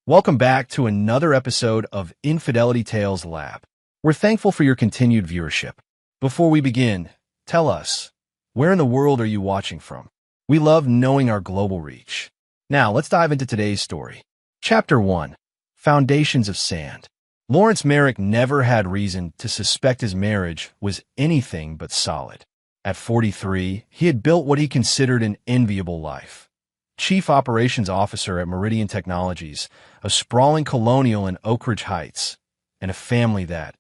Welcome back to another episode of Infidelity Tales Lab. We're thankful for your continued viewership. Before we begin, tell us, where in the world are you watching from? We love knowing our global reach. Now, let's dive into today's story. Chapter 1. Foundations of Sand. Lawrence Merrick never had reason to suspect his marriage was anything but solid. At 43, he had built what he considered an enviable life. Chief Operations Officer at Meridian Technologies, a sprawling colonial in Oak Ridge Heights, and a family that,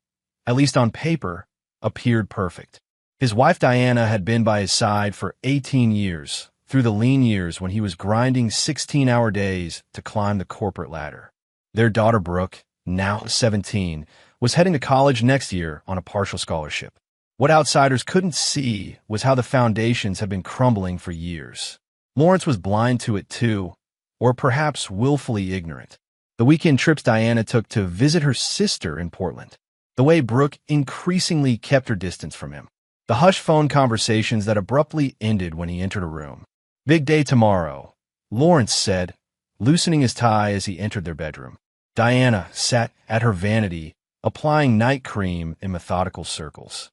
at least on paper, appeared perfect. His wife Diana had been by his side for 18 years, through the lean years when he was grinding 16-hour days to climb the corporate ladder. Their daughter Brooke, now 17, was heading to college next year on a partial scholarship. What outsiders couldn't see was how the foundations had been crumbling for years. Lawrence was blind to it too, or perhaps willfully ignorant. The weekend trips Diana took to visit her sister in Portland. The way Brooke increasingly kept her distance from him. The hushed phone conversations that abruptly ended when he entered a room. "Big day tomorrow," Lawrence said, loosening his tie as he entered their bedroom. Diana sat at her vanity, applying night cream in methodical circles.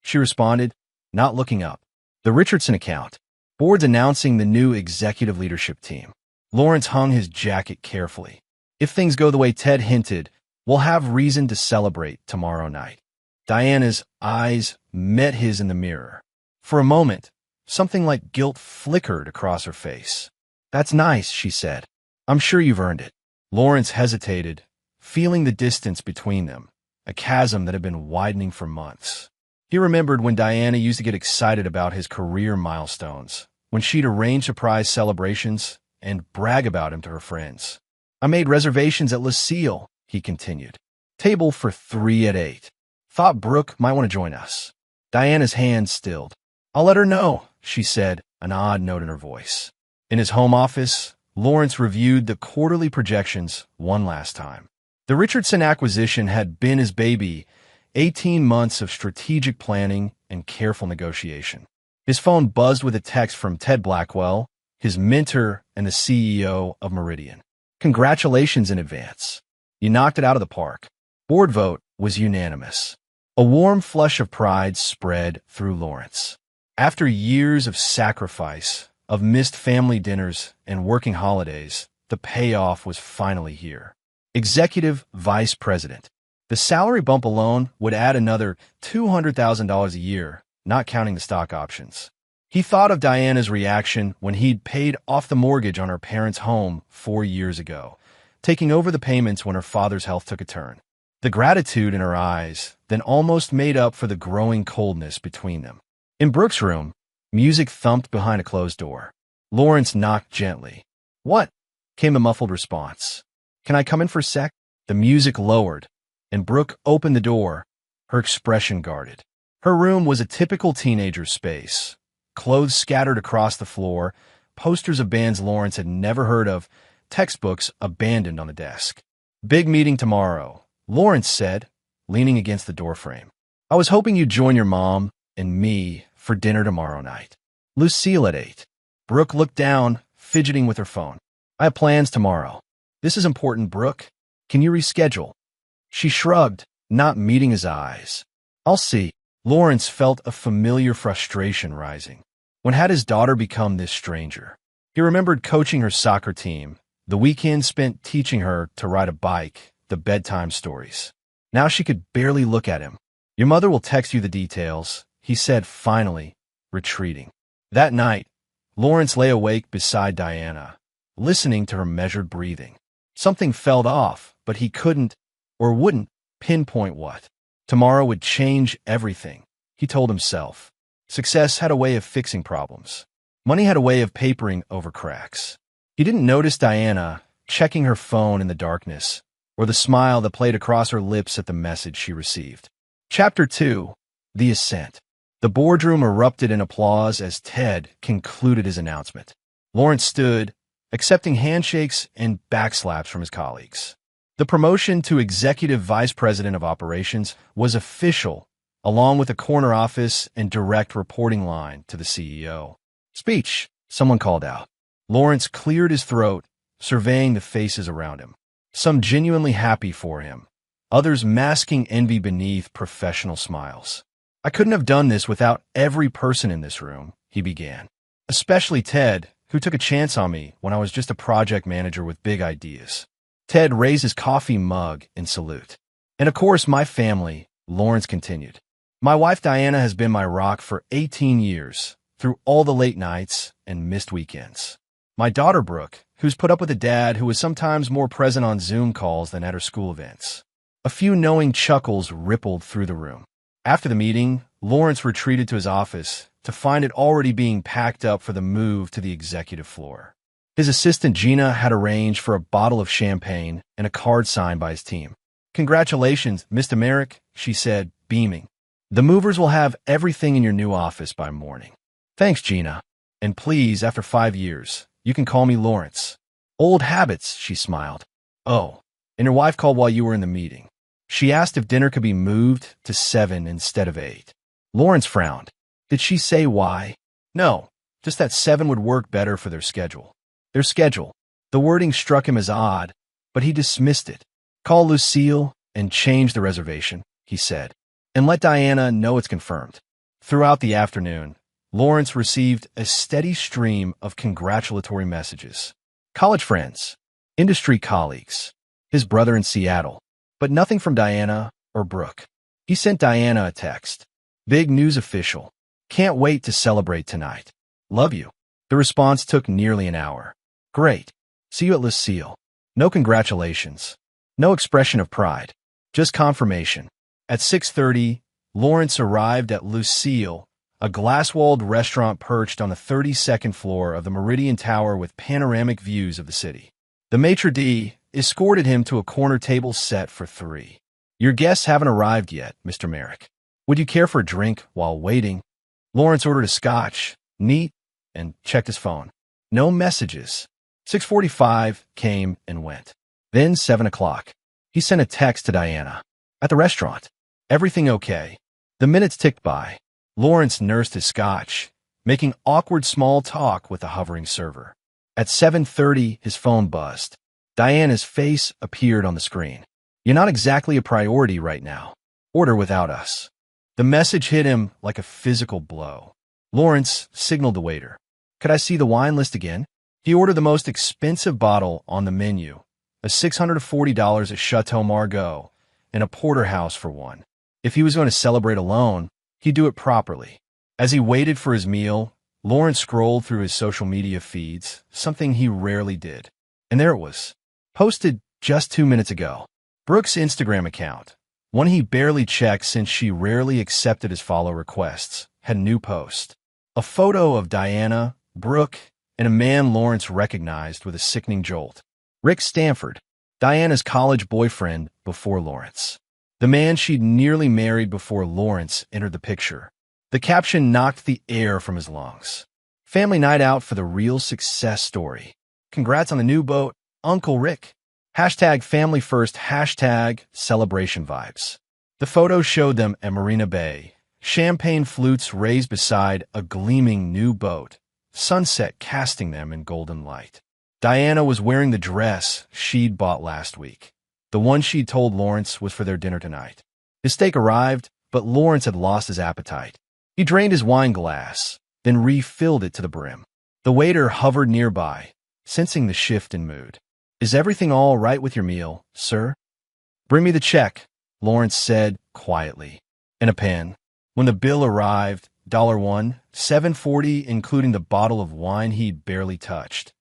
She responded, not looking up. The Richardson account. Board's announcing the new executive leadership team. Lawrence hung his jacket carefully. "If things go the way Ted hinted, we'll have reason to celebrate tomorrow night." Diana's eyes met his in the mirror. For a moment, something like guilt flickered across her face. "That's nice," she said. "I'm sure you've earned it." Lawrence hesitated, feeling the distance between them, a chasm that had been widening for months. He remembered when Diana used to get excited about his career milestones, when she'd arrange surprise celebrations and brag about him to her friends. "I made reservations at Lucille," he continued. "Table for 3 at 8. Thought Brooke might want to join us." Diana's hand stilled. "I'll let her know," she said, an odd note in her voice. In his home office, Lawrence reviewed the quarterly projections one last time. The Richardson acquisition had been his baby, 18 months of strategic planning and careful negotiation. His phone buzzed with a text from Ted Blackwell, his mentor and the CEO of Meridian. "Congratulations in advance. You knocked it out of the park." Board vote was unanimous. A warm flush of pride spread through Lawrence. After years of sacrifice, of missed family dinners and working holidays, the payoff was finally here. Executive Vice President. The salary bump alone would add another $200,000 a year, not counting the stock options. He thought of Diana's reaction when he'd paid off the mortgage on her parents' home 4 years ago, taking over the payments when her father's health took a turn. The gratitude in her eyes then almost made up for the growing coldness between them. In Brooke's room, music thumped behind a closed door. Lawrence knocked gently. "What?" came a muffled response. "Can I come in for a sec?" The music lowered, and Brooke opened the door, her expression guarded. Her room was a typical teenager's space. Clothes scattered across the floor, posters of bands Lawrence had never heard of, textbooks abandoned on the desk. "Big meeting tomorrow," Lawrence said, leaning against the doorframe. "I was hoping you'd join your mom and me for dinner tomorrow night. Lucille at 8. Brooke looked down, fidgeting with her phone. "I have plans tomorrow." "This is important, Brooke. Can you reschedule?" She shrugged, not meeting his eyes. "I'll see." Lawrence felt a familiar frustration rising. When had his daughter become this stranger? He remembered coaching her soccer team, the weekend spent teaching her to ride a bike, the bedtime stories. Now she could barely look at him. "Your mother will text you the details," he said finally, retreating. That night, Lawrence lay awake beside Diana, listening to her measured breathing. Something felt off, but he couldn't or wouldn't pinpoint what. Tomorrow would change everything, he told himself. Success had a way of fixing problems. Money had a way of papering over cracks. He didn't notice Diana checking her phone in the darkness, or the smile that played across her lips at the message she received. Chapter 2. The Ascent. The boardroom erupted in applause as Ted concluded his announcement. Lawrence stood, accepting handshakes and backslaps from his colleagues. The promotion to Executive Vice President of Operations was official, along with a corner office and direct reporting line to the CEO. "Speech," someone called out. Lawrence cleared his throat surveying the faces around him. Some genuinely happy for him, others masking envy beneath professional smiles. "I couldn't have done this without every person in this room," he began. "Especially Ted, who took a chance on me when I was just a project manager with big ideas." Ted raised his coffee mug in salute. "And of course, my family," Lawrence continued. "My wife Diana has been my rock for 18 years, through all the late nights and missed weekends. My daughter Brooke, who's put up with a dad who was sometimes more present on Zoom calls than at her school events." A few knowing chuckles rippled through the room. After the meeting, Lawrence retreated to his office to find it already being packed up for the move to the executive floor. His assistant Gina had arranged for a bottle of champagne and a card signed by his team. "Congratulations, Mr. Merrick," she said, beaming. "The movers will have everything in your new office by morning." "Thanks, Gina. And please, after 5 years, you can call me Lawrence." "Old habits," she smiled. "Oh, and your wife called while you were in the meeting. She asked if dinner could be moved to 7 instead of 8. Lawrence frowned. "Did she say why?" "No, just that 7 would work better for their schedule." Their schedule. The wording struck him as odd, but he dismissed it. "Call Lucille and change the reservation," he said, "and let Diana know it's confirmed." Throughout the afternoon, Lawrence received a steady stream of congratulatory messages. College friends, industry colleagues, his brother in Seattle, but nothing from Diana or Brooke. He sent Diana a text. "Big news official. Can't wait to celebrate tonight. Love you." The response took nearly an hour. "Great. See you at Lucille." No congratulations. No expression of pride. Just confirmation. At 6:30, Lawrence arrived at Lucille, a glass-walled restaurant perched on the 32nd floor of the Meridian Tower with panoramic views of the city. The maitre d' escorted him to a corner table set for 3. "Your guests haven't arrived yet, Mr. Merrick. Would you care for a drink while waiting?" Lawrence ordered a scotch, neat, and checked his phone. No messages. 6:45 came and went. Then 7 o'clock. He sent a text to Diana. "At the restaurant. Everything okay?" The minutes ticked by. Lawrence nursed his scotch, making awkward small talk with the hovering server. At 7:30, his phone buzzed. Diana's face appeared on the screen. "You're not exactly a priority right now. Order without us." The message hit him like a physical blow. Lawrence signaled the waiter. "Could I see the wine list again?" He ordered the most expensive bottle on the menu, a $640 at Chateau Margaux, and a porterhouse for one. If he was going to celebrate alone, he'd do it properly. As he waited for his meal, Lawrence scrolled through his social media feeds, something he rarely did. And there it was, posted just 2 minutes ago. Brooke's Instagram account, one he barely checked since she rarely accepted his follow requests, had a new post. A photo of Diana, Brooke, and a man Lawrence recognized with a sickening jolt. Rick Stanford, Diana's college boyfriend before Lawrence. The man she'd nearly married before Lawrence entered the picture. The caption knocked the air from his lungs. "Family night out for the real success story. Congrats on the new boat, Uncle Rick. Hashtag family first, hashtag celebration vibes." The photo showed them at Marina Bay, champagne flutes raised beside a gleaming new boat, sunset casting them in golden light. Diana was wearing the dress she'd bought last week. The one she'd told Lawrence was for their dinner tonight. His steak arrived, but Lawrence had lost his appetite. He drained his wine glass, then refilled it to the brim. The waiter hovered nearby, sensing the shift in mood. "Is everything all right with your meal, sir?" "Bring me the check," Lawrence said quietly. "And a pen." When the bill arrived, $1, $7.40 including the bottle of wine he'd barely touched.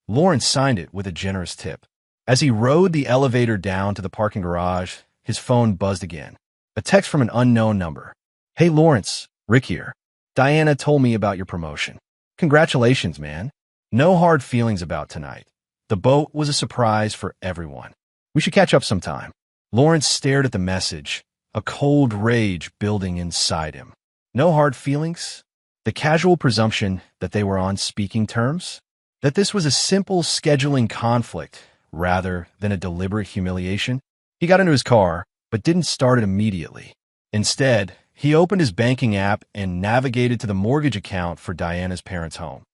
Lawrence signed it with a generous tip. As he rode the elevator down to the parking garage, his phone buzzed again. A text from an unknown number. "Hey Lawrence, Rick here. Diana told me about your promotion. Congratulations, man. No hard feelings about tonight. The boat was a surprise for everyone. We should catch up sometime." Lawrence stared at the message, a cold rage building inside him. No hard feelings? The casual presumption that they were on speaking terms? That this was a simple scheduling conflict rather than a deliberate humiliation? He got into his car, but didn't start it immediately. Instead, he opened his banking app and navigated to the mortgage account for Diana's parents' home.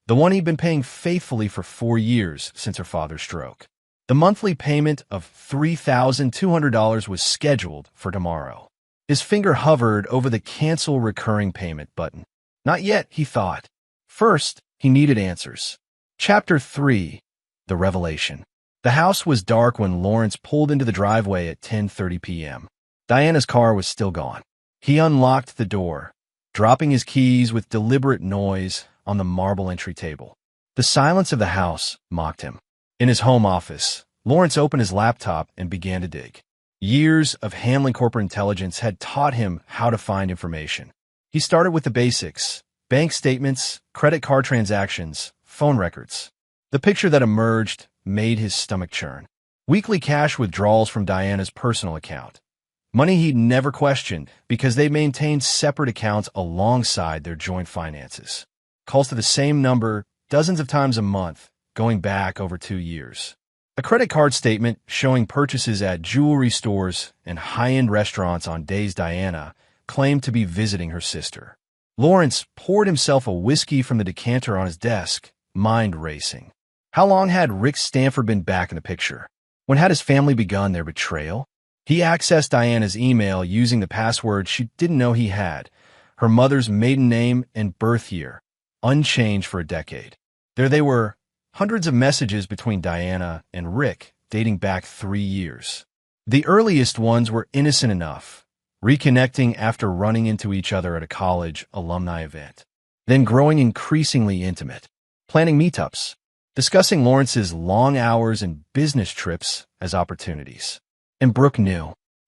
the one he'd been paying faithfully for 4 years since her father's stroke. The monthly payment of $3,200 was scheduled for tomorrow. His finger hovered over the cancel recurring payment button. Not yet, he thought. First, he needed answers. Chapter 3. The Revelation. The house was dark when Lawrence pulled into the driveway at 10:30 p.m. Diana's car was still gone. He unlocked the door, dropping his keys with deliberate noise on the marble entry table. The silence of the house mocked him. In his home office, Lawrence opened his laptop and began to dig. Years of handling corporate intelligence had taught him how to find information. He started with the basics: bank statements, credit card transactions, phone records. The picture that emerged made his stomach churn. Weekly cash withdrawals from Diana's personal account. Money he'd never questioned because they maintained separate accounts alongside their joint finances. Calls to the same number dozens of times a month, going back over 2 years. A credit card statement showing purchases at jewelry stores and high-end restaurants on days Diana claimed to be visiting her sister. Lawrence poured himself a whiskey from the decanter on his desk, mind racing. How long had Rick Stanford been back in the picture? When had his family begun their betrayal? He accessed Diana's email using the password she didn't know he had, her mother's maiden name and birth year, unchanged for a decade. There they were, hundreds of messages between Diana and Rick dating back 3 years. The earliest ones were innocent enough, reconnecting after running into each other at a college alumni event, then growing increasingly intimate, planning meetups, discussing Lawrence's long hours and business trips as opportunities. And Brooke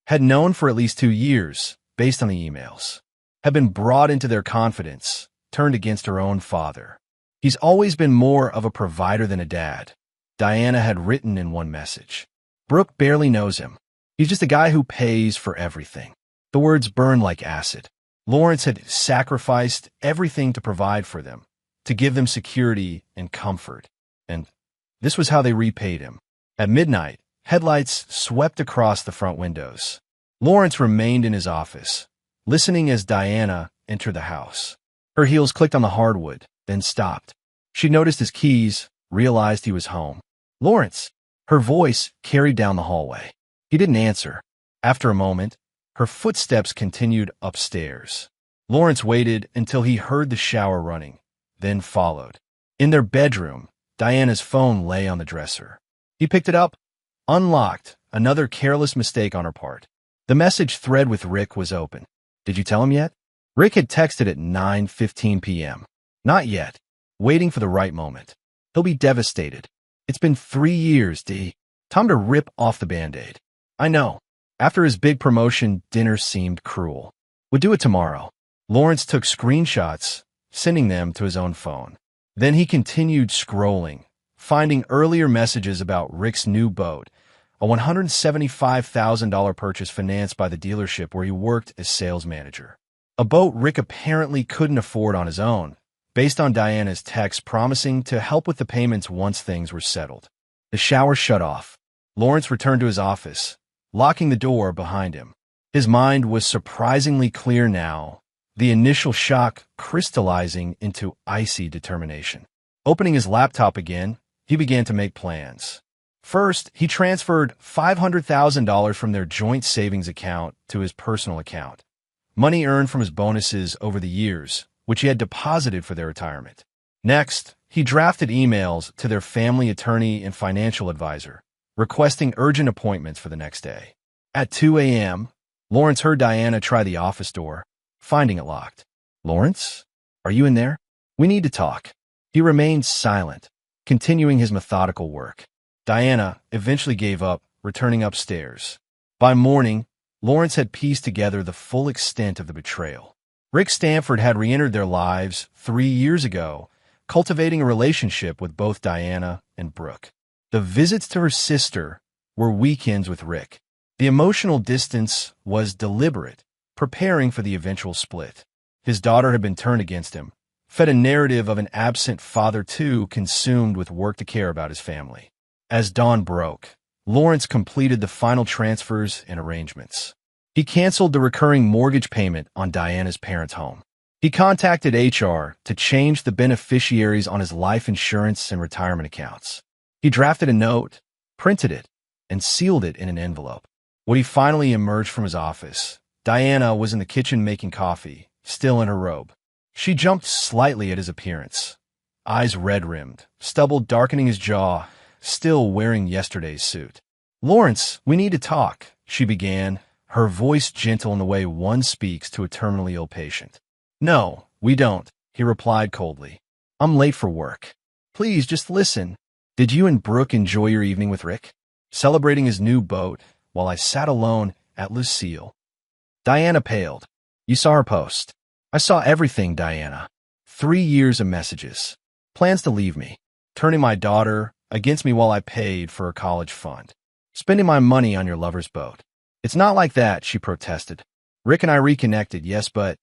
had known for at least 2 years, based on the emails, had been brought into their confidence, turned against her own father. He's always been more of a provider than a dad, Diana had written in one message. Brooke barely knows him. He's just a guy who pays for everything. The words burned like acid. Lawrence had sacrificed everything to provide for them, to give them security and comfort. And this was how they repaid him. At midnight, headlights swept across the front windows. Lawrence remained in his office, listening as Diana entered the house. Her heels clicked on the hardwood, then stopped. She noticed his keys, realized he was home. Lawrence! Her voice carried down the hallway. He didn't answer. After a moment, her footsteps continued upstairs. Lawrence waited until he heard the shower running, then followed. In their bedroom, Diana's phone lay on the dresser. He picked it up, unlocked, another careless mistake on her part. The message thread with Rick was open. Did you tell him yet? Rick had texted at 9:15 p.m. Not yet. Waiting for the right moment. He'll be devastated. It's been 3 years, D. Time to rip off the Band-Aid. I know. After his big promotion, dinner seemed cruel. We'll do it tomorrow. Lawrence took screenshots, sending them to his own phone. Then he continued scrolling, finding earlier messages about Rick's new boat, a $175,000 purchase financed by the dealership where he worked as sales manager. A boat Rick apparently couldn't afford on his own, based on Diana's text promising to help with the payments once things were settled. The shower shut off. Lawrence returned to his office, locking the door behind him. His mind was surprisingly clear now, the initial shock crystallizing into icy determination. Opening his laptop again, he began to make plans. First, he transferred $500,000 from their joint savings account to his personal account, money earned from his bonuses over the years, which he had deposited for their retirement. Next, he drafted emails to their family attorney and financial advisor, requesting urgent appointments for the next day. At 2 a.m., Lawrence heard Diana try the office door, finding it locked. Lawrence? Are you in there? We need to talk. He remained silent, continuing his methodical work. Diana eventually gave up, returning upstairs. By morning, Lawrence had pieced together the full extent of the betrayal. Rick Stanford had re-entered their lives 3 years ago, cultivating a relationship with both Diana and Brooke. The visits to her sister were weekends with Rick. The emotional distance was deliberate, preparing for the eventual split. His daughter had been turned against him, fed a narrative of an absent father too consumed with work to care about his family. As dawn broke, Lawrence completed the final transfers and arrangements. He canceled the recurring mortgage payment on Diana's parents' home. He contacted HR to change the beneficiaries on his life insurance and retirement accounts. He drafted a note, printed it, and sealed it in an envelope. When he finally emerged from his office, Diana was in the kitchen making coffee, still in her robe. She jumped slightly at his appearance, eyes red-rimmed, stubble darkening his jaw, still wearing yesterday's suit. "Lawrence, we need to talk," she began, her voice gentle in the way one speaks to a terminally ill patient. "No, we don't," he replied coldly. "I'm late for work. Please, just listen. Did you and Brooke enjoy your evening with Rick? Celebrating his new boat while I sat alone at Lucille." Diana paled. "You saw her post." "I saw everything, Diana. 3 years of messages. Plans to leave me. Turning my daughter against me while I paid for her college fund. Spending my money on your lover's boat." "It's not like that," she protested. "Rick and I reconnected, yes, but—"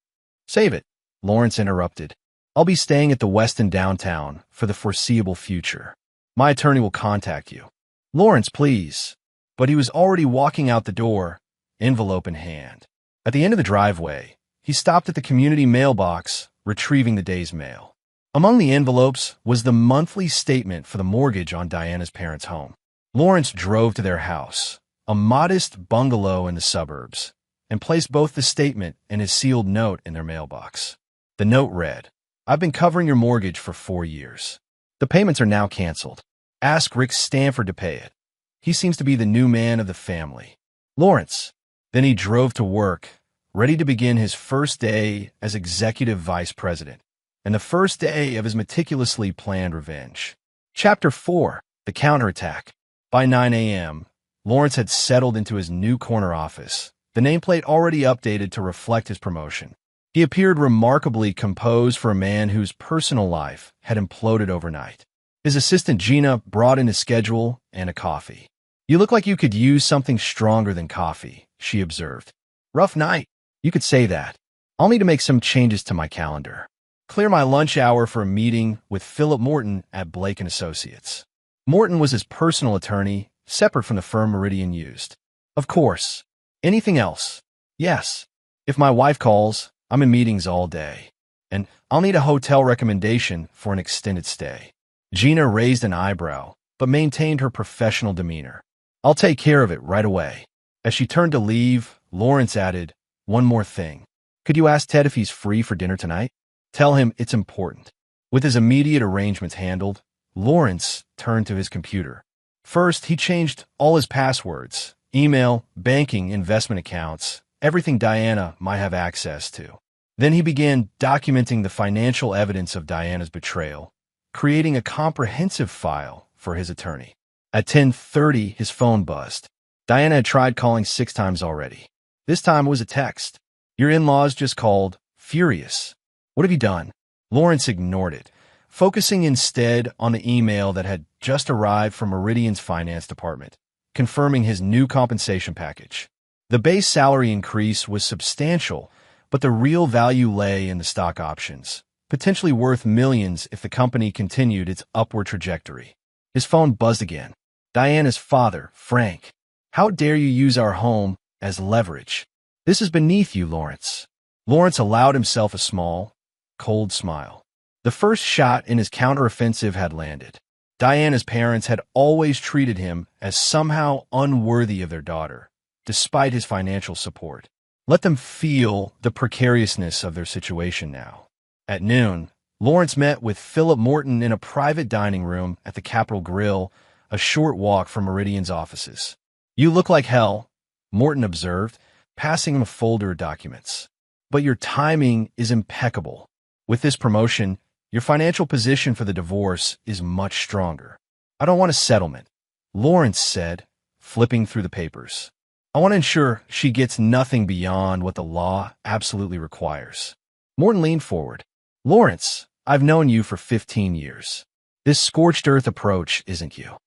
"Save it," Lawrence interrupted. "I'll be staying at the Westin downtown for the foreseeable future. My attorney will contact you." "Lawrence, please." But he was already walking out the door, envelope in hand. At the end of the driveway, he stopped at the community mailbox, retrieving the day's mail. Among the envelopes was the monthly statement for the mortgage on Diana's parents' home. Lawrence drove to their house, a modest bungalow in the suburbs, and placed both the statement and his sealed note in their mailbox. The note read, "I've been covering your mortgage for 4 years. The payments are now canceled. Ask Rick Stanford to pay it. He seems to be the new man of the family. Lawrence." Then he drove to work, ready to begin his first day as executive vice president, and the first day of his meticulously planned revenge. Chapter 4: The Counterattack. By 9 a.m., Lawrence had settled into his new corner office, the nameplate already updated to reflect his promotion. He appeared remarkably composed for a man whose personal life had imploded overnight. His assistant Gina brought in his schedule and a coffee. "You look like you could use something stronger than coffee," she observed. "Rough night. You could say that. I'll need to make some changes to my calendar. Clear my lunch hour for a meeting with Philip Morton at Blake & Associates." Morton was his personal attorney, separate from the firm Meridian used. "Of course. Anything else?" "Yes. If my wife calls, I'm in meetings all day. And I'll need a hotel recommendation for an extended stay." Gina raised an eyebrow, but maintained her professional demeanor. "I'll take care of it right away." As she turned to leave, Lawrence added, "One more thing. Could you ask Ted if he's free for dinner tonight? Tell him it's important." With his immediate arrangements handled, Lawrence turned to his computer. First, he changed all his passwords, email, banking, investment accounts, everything Diana might have access to. Then he began documenting the financial evidence of Diana's betrayal, creating a comprehensive file for his attorney. At 10:30, his phone buzzed. Diana had tried calling 6 times already. This time it was a text. "Your in-laws just called, furious. What have you done?" Lawrence ignored it, focusing instead on the email that had just arrived from Meridian's finance department, confirming his new compensation package. The base salary increase was substantial, but the real value lay in the stock options, potentially worth millions if the company continued its upward trajectory. His phone buzzed again. Diana's father, Frank. "How dare you use our home as leverage? This is beneath you, Lawrence." Lawrence allowed himself a small, cold smile. The first shot in his counteroffensive had landed. Diana's parents had always treated him as somehow unworthy of their daughter, despite his financial support. Let them feel the precariousness of their situation now. At noon, Lawrence met with Philip Morton in a private dining room at the Capitol Grill, a short walk from Meridian's offices. "You look like hell," Morton observed, passing him a folder of documents. "But your timing is impeccable. With this promotion, your financial position for the divorce is much stronger." "I don't want a settlement," Lawrence said, flipping through the papers. "I want to ensure she gets nothing beyond what the law absolutely requires." Morton leaned forward. "Lawrence, I've known you for 15 years. This scorched earth approach isn't you.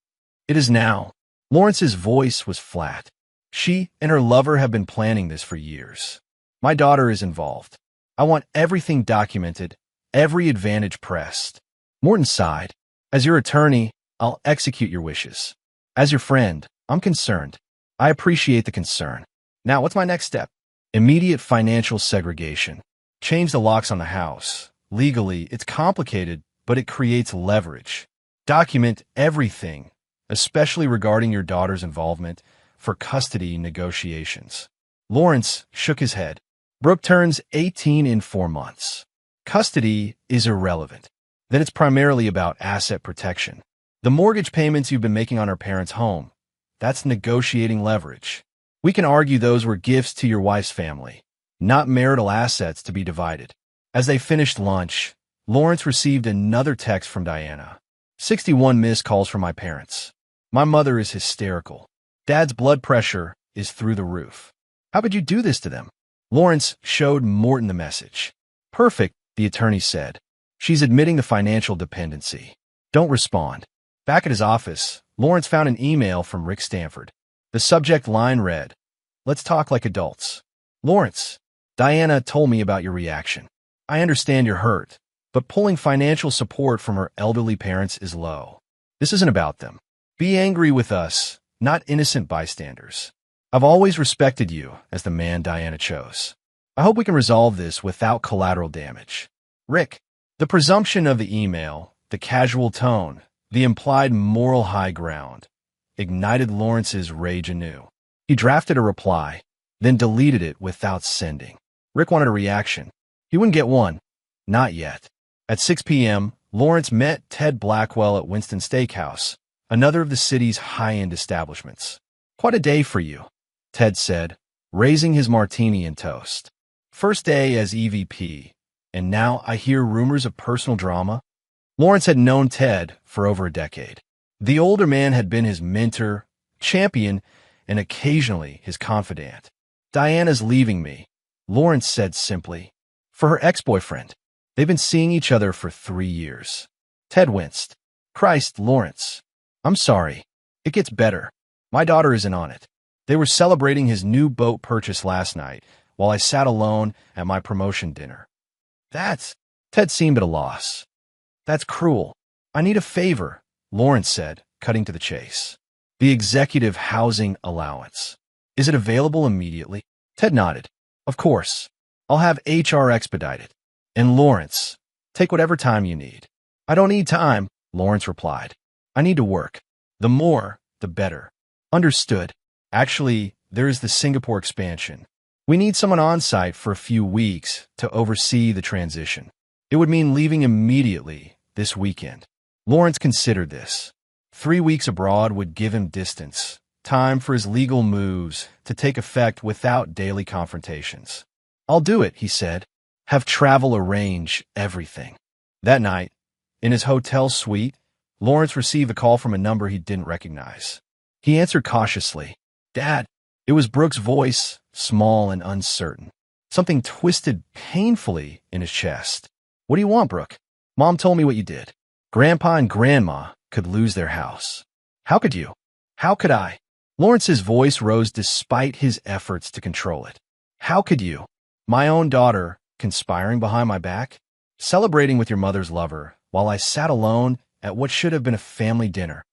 It is now." Lawrence's voice was flat. "She and her lover have been planning this for years. My daughter is involved. I want everything documented, every advantage pressed." Morton sighed. "As your attorney, I'll execute your wishes. As your friend, I'm concerned. I appreciate the concern. Now, what's my next step?" "Immediate financial segregation. Change the locks on the house. Legally, it's complicated, but it creates leverage. Document everything, especially regarding your daughter's involvement, for custody negotiations. Lawrence shook his head. Brooke turns 18 in 4 months. Custody is irrelevant. Then it's primarily about asset protection. The mortgage payments you've been making on our parents' home, that's negotiating leverage. We can argue those were gifts to your wife's family, not marital assets to be divided. As they finished lunch, Lawrence received another text from Diana. 61 missed calls from my parents. My mother is hysterical. Dad's blood pressure is through the roof. How could you do this to them? Lawrence showed Morton the message. Perfect, the attorney said. She's admitting the financial dependency. Don't respond. Back at his office, Lawrence found an email from Rick Stanford. The subject line read, "Let's talk like adults. Lawrence, Diana told me about your reaction. I understand you're hurt, but pulling financial support from her elderly parents is low. This isn't about them. Be angry with us, not innocent bystanders. I've always respected you as the man Diana chose. I hope we can resolve this without collateral damage. Rick." The presumption of the email, the casual tone, the implied moral high ground, ignited Lawrence's rage anew. He drafted a reply, then deleted it without sending. Rick wanted a reaction. He wouldn't get one. Not yet. At 6 p.m., Lawrence met Ted Blackwell at Winston Steakhouse, another of the city's high-end establishments. "Quite a day for you," Ted said, raising his martini and toast. "First day as EVP, and now I hear rumors of personal drama." Lawrence had known Ted for over a decade. The older man had been his mentor, champion, and occasionally his confidant. "Diana's leaving me," Lawrence said simply. "For her ex-boyfriend. They've been seeing each other for 3 years. Ted winced. "Christ, Lawrence. I'm sorry. It gets better. My daughter isn't on it. They were celebrating his new boat purchase last night while I sat alone at my promotion dinner." Ted seemed at a loss. "That's cruel. I need a favor," Lawrence said, cutting to the chase. "The executive housing allowance. Is it available immediately?" Ted nodded. "Of course. I'll have HR expedite it. And Lawrence, take whatever time you need." "I don't need time," Lawrence replied. "I need to work. The more, the better." "Understood. Actually, there is the Singapore expansion. We need someone on site for a few weeks to oversee the transition. It would mean leaving immediately this weekend." Lawrence considered this. 3 weeks abroad would give him distance, time for his legal moves to take effect without daily confrontations. "I'll do it," he said. "Have travel arrange everything." That night, in his hotel suite, Lawrence received a call from a number he didn't recognize. He answered cautiously. "Dad." It was Brooke's voice, small and uncertain. Something twisted painfully in his chest. "What do you want, Brooke?" "Mom told me what you did. Grandpa and Grandma could lose their house." "How could you?" "How could I?" Lawrence's voice rose despite his efforts to control it. "How could you? My own daughter conspiring behind my back? Celebrating with your mother's lover while I sat alone at what should have been a family dinner.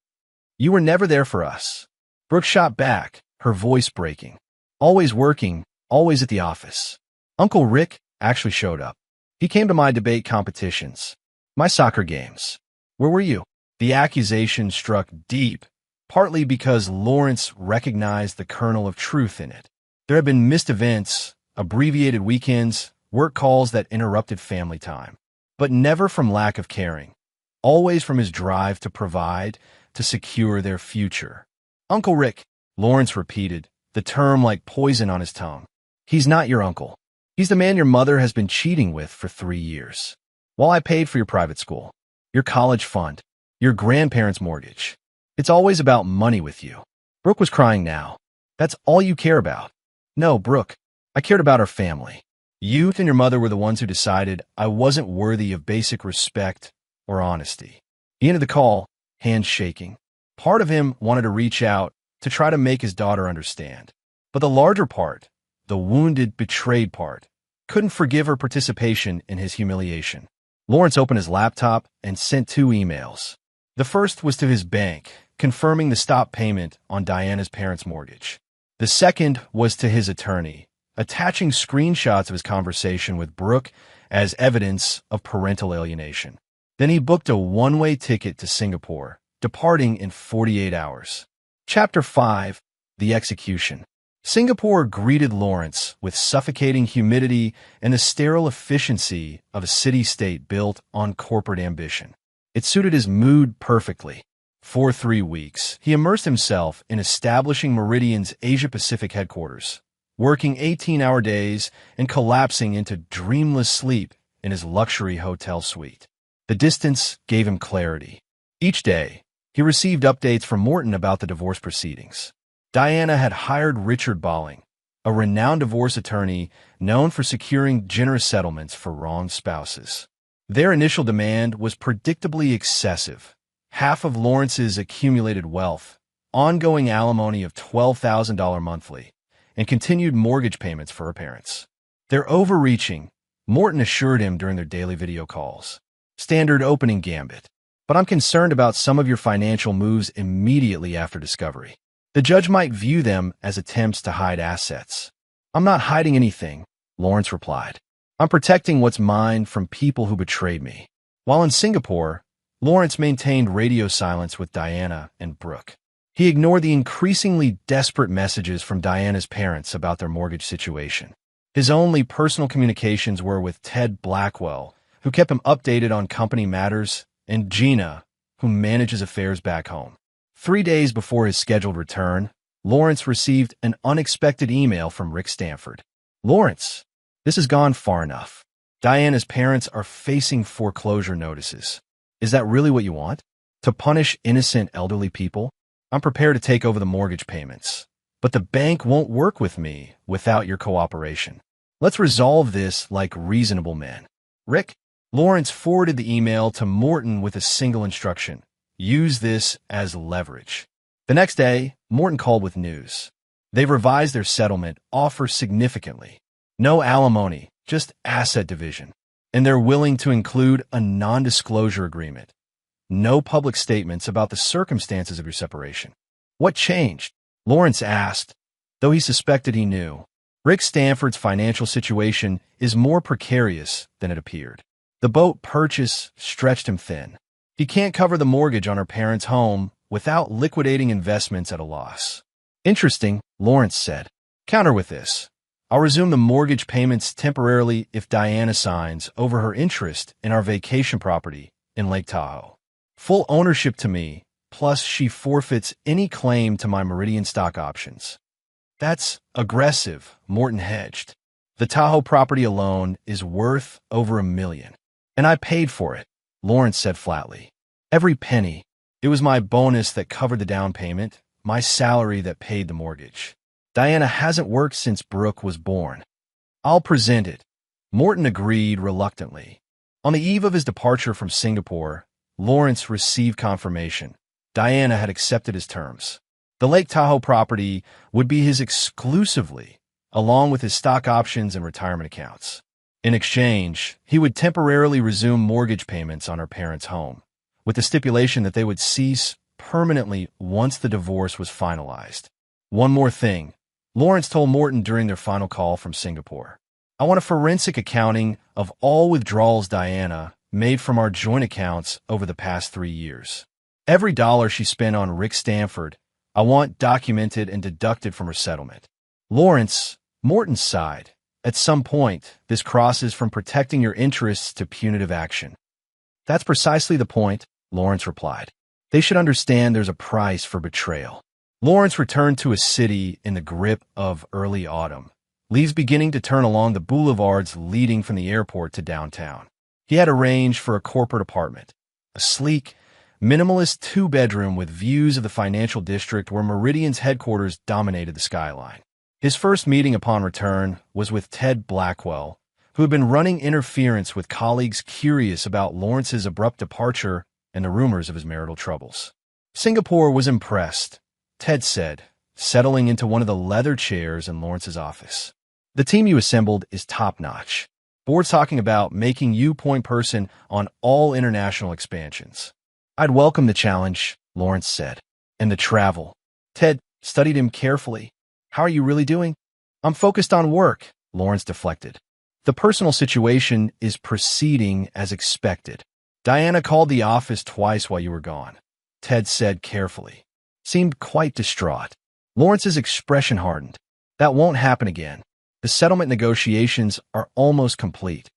You were never there for us." Brooke shot back, her voice breaking. "Always working, always at the office. Uncle Rick actually showed up. He came to my debate competitions, my soccer games. Where were you?" The accusation struck deep, partly because Lawrence recognized the kernel of truth in it. There had been missed events, abbreviated weekends, work calls that interrupted family time, but never from lack of caring, always from his drive to provide, to secure their future. "Uncle Rick," Lawrence repeated, the term like poison on his tongue. "He's not your uncle. He's the man your mother has been cheating with for 3 years. While I paid for your private school, your college fund, your grandparents' mortgage. It's always about money with you." Brooke was crying now. "That's all you care about." "No, Brooke. I cared about our family. You and your mother were the ones who decided I wasn't worthy of basic respect or honesty." He ended the call, hands shaking. Part of him wanted to reach out to try to make his daughter understand. But the larger part, the wounded, betrayed part, couldn't forgive her participation in his humiliation. Lawrence opened his laptop and sent 2 emails. The first was to his bank, confirming the stop payment on Diana's parents' mortgage. The second was to his attorney, attaching screenshots of his conversation with Brooke as evidence of parental alienation. Then he booked a one-way ticket to Singapore, departing in 48 hours. Chapter 5. The Execution. Singapore greeted Lawrence with suffocating humidity and the sterile efficiency of a city-state built on corporate ambition. It suited his mood perfectly. For 3 weeks, he immersed himself in establishing Meridian's Asia-Pacific headquarters, working 18-hour days and collapsing into dreamless sleep in his luxury hotel suite. The distance gave him clarity. Each day, he received updates from Morton about the divorce proceedings. Diana had hired Richard Balling, a renowned divorce attorney known for securing generous settlements for wronged spouses. Their initial demand was predictably excessive: half of Lawrence's accumulated wealth, ongoing alimony of $12,000 monthly, and continued mortgage payments for her parents. They're overreaching, Morton assured him during their daily video calls. Standard opening gambit. But I'm concerned about some of your financial moves immediately after discovery. The judge might view them as attempts to hide assets. I'm not hiding anything, Lawrence replied. I'm protecting what's mine from people who betrayed me. While in Singapore, Lawrence maintained radio silence with Diana and Brooke. He ignored the increasingly desperate messages from Diana's parents about their mortgage situation. His only personal communications were with Ted Blackwell, who kept him updated on company matters, and Gina, who manages affairs back home. 3 days before his scheduled return, Lawrence received an unexpected email from Rick Stanford. Lawrence, this has gone far enough. Diana's parents are facing foreclosure notices. Is that really what you want? To punish innocent elderly people? I'm prepared to take over the mortgage payments, but the bank won't work with me without your cooperation. Let's resolve this like reasonable men. Rick? Lawrence forwarded the email to Morton with a single instruction: use this as leverage. The next day, Morton called with news. They've revised their settlement offer significantly. No alimony, just asset division. And they're willing to include a non-disclosure agreement. No public statements about the circumstances of your separation. What changed? Lawrence asked, though he suspected he knew. Rick Stanford's financial situation is more precarious than it appeared. The boat purchase stretched him thin. He can't cover the mortgage on her parents' home without liquidating investments at a loss. Interesting, Lawrence said. Counter with this. I'll resume the mortgage payments temporarily if Diana signs over her interest in our vacation property in Lake Tahoe. Full ownership to me, plus she forfeits any claim to my Meridian stock options. That's aggressive, Morton hedged. The Tahoe property alone is worth over $1 million. And I paid for it, Lawrence said flatly. Every penny. It was my bonus that covered the down payment, my salary that paid the mortgage. Diana hasn't worked since Brooke was born. I'll present it. Morton agreed reluctantly. On the eve of his departure from Singapore, Lawrence received confirmation. Diana had accepted his terms. The Lake Tahoe property would be his exclusively, along with his stock options and retirement accounts. In exchange, he would temporarily resume mortgage payments on her parents' home, with the stipulation that they would cease permanently once the divorce was finalized. One more thing, Lawrence told Morton during their final call from Singapore. I want a forensic accounting of all withdrawals Diana made from our joint accounts over the past 3 years. Every dollar she spent on Rick Stanford, I want documented and deducted from her settlement. Morton sighed. At some point, this crosses from protecting your interests to punitive action. That's precisely the point, Lawrence replied. They should understand there's a price for betrayal. Lawrence returned to a city in the grip of early autumn, leaves beginning to turn along the boulevards leading from the airport to downtown. He had arranged for a corporate apartment, a sleek, minimalist 2-bedroom with views of the financial district where Meridian's headquarters dominated the skyline. His first meeting upon return was with Ted Blackwell, who had been running interference with colleagues curious about Lawrence's abrupt departure and the rumors of his marital troubles. Singapore was impressed, Ted said, settling into one of the leather chairs in Lawrence's office. The team you assembled is top-notch. Board's talking about making you point person on all international expansions. I'd welcome the challenge, Lawrence said. And the travel. Ted studied him carefully. How are you really doing? I'm focused on work, Lawrence deflected. The personal situation is proceeding as expected. Diana called the office twice while you were gone, Ted said carefully. Seemed quite distraught. Lawrence's expression hardened. That won't happen again. The settlement negotiations are almost complete.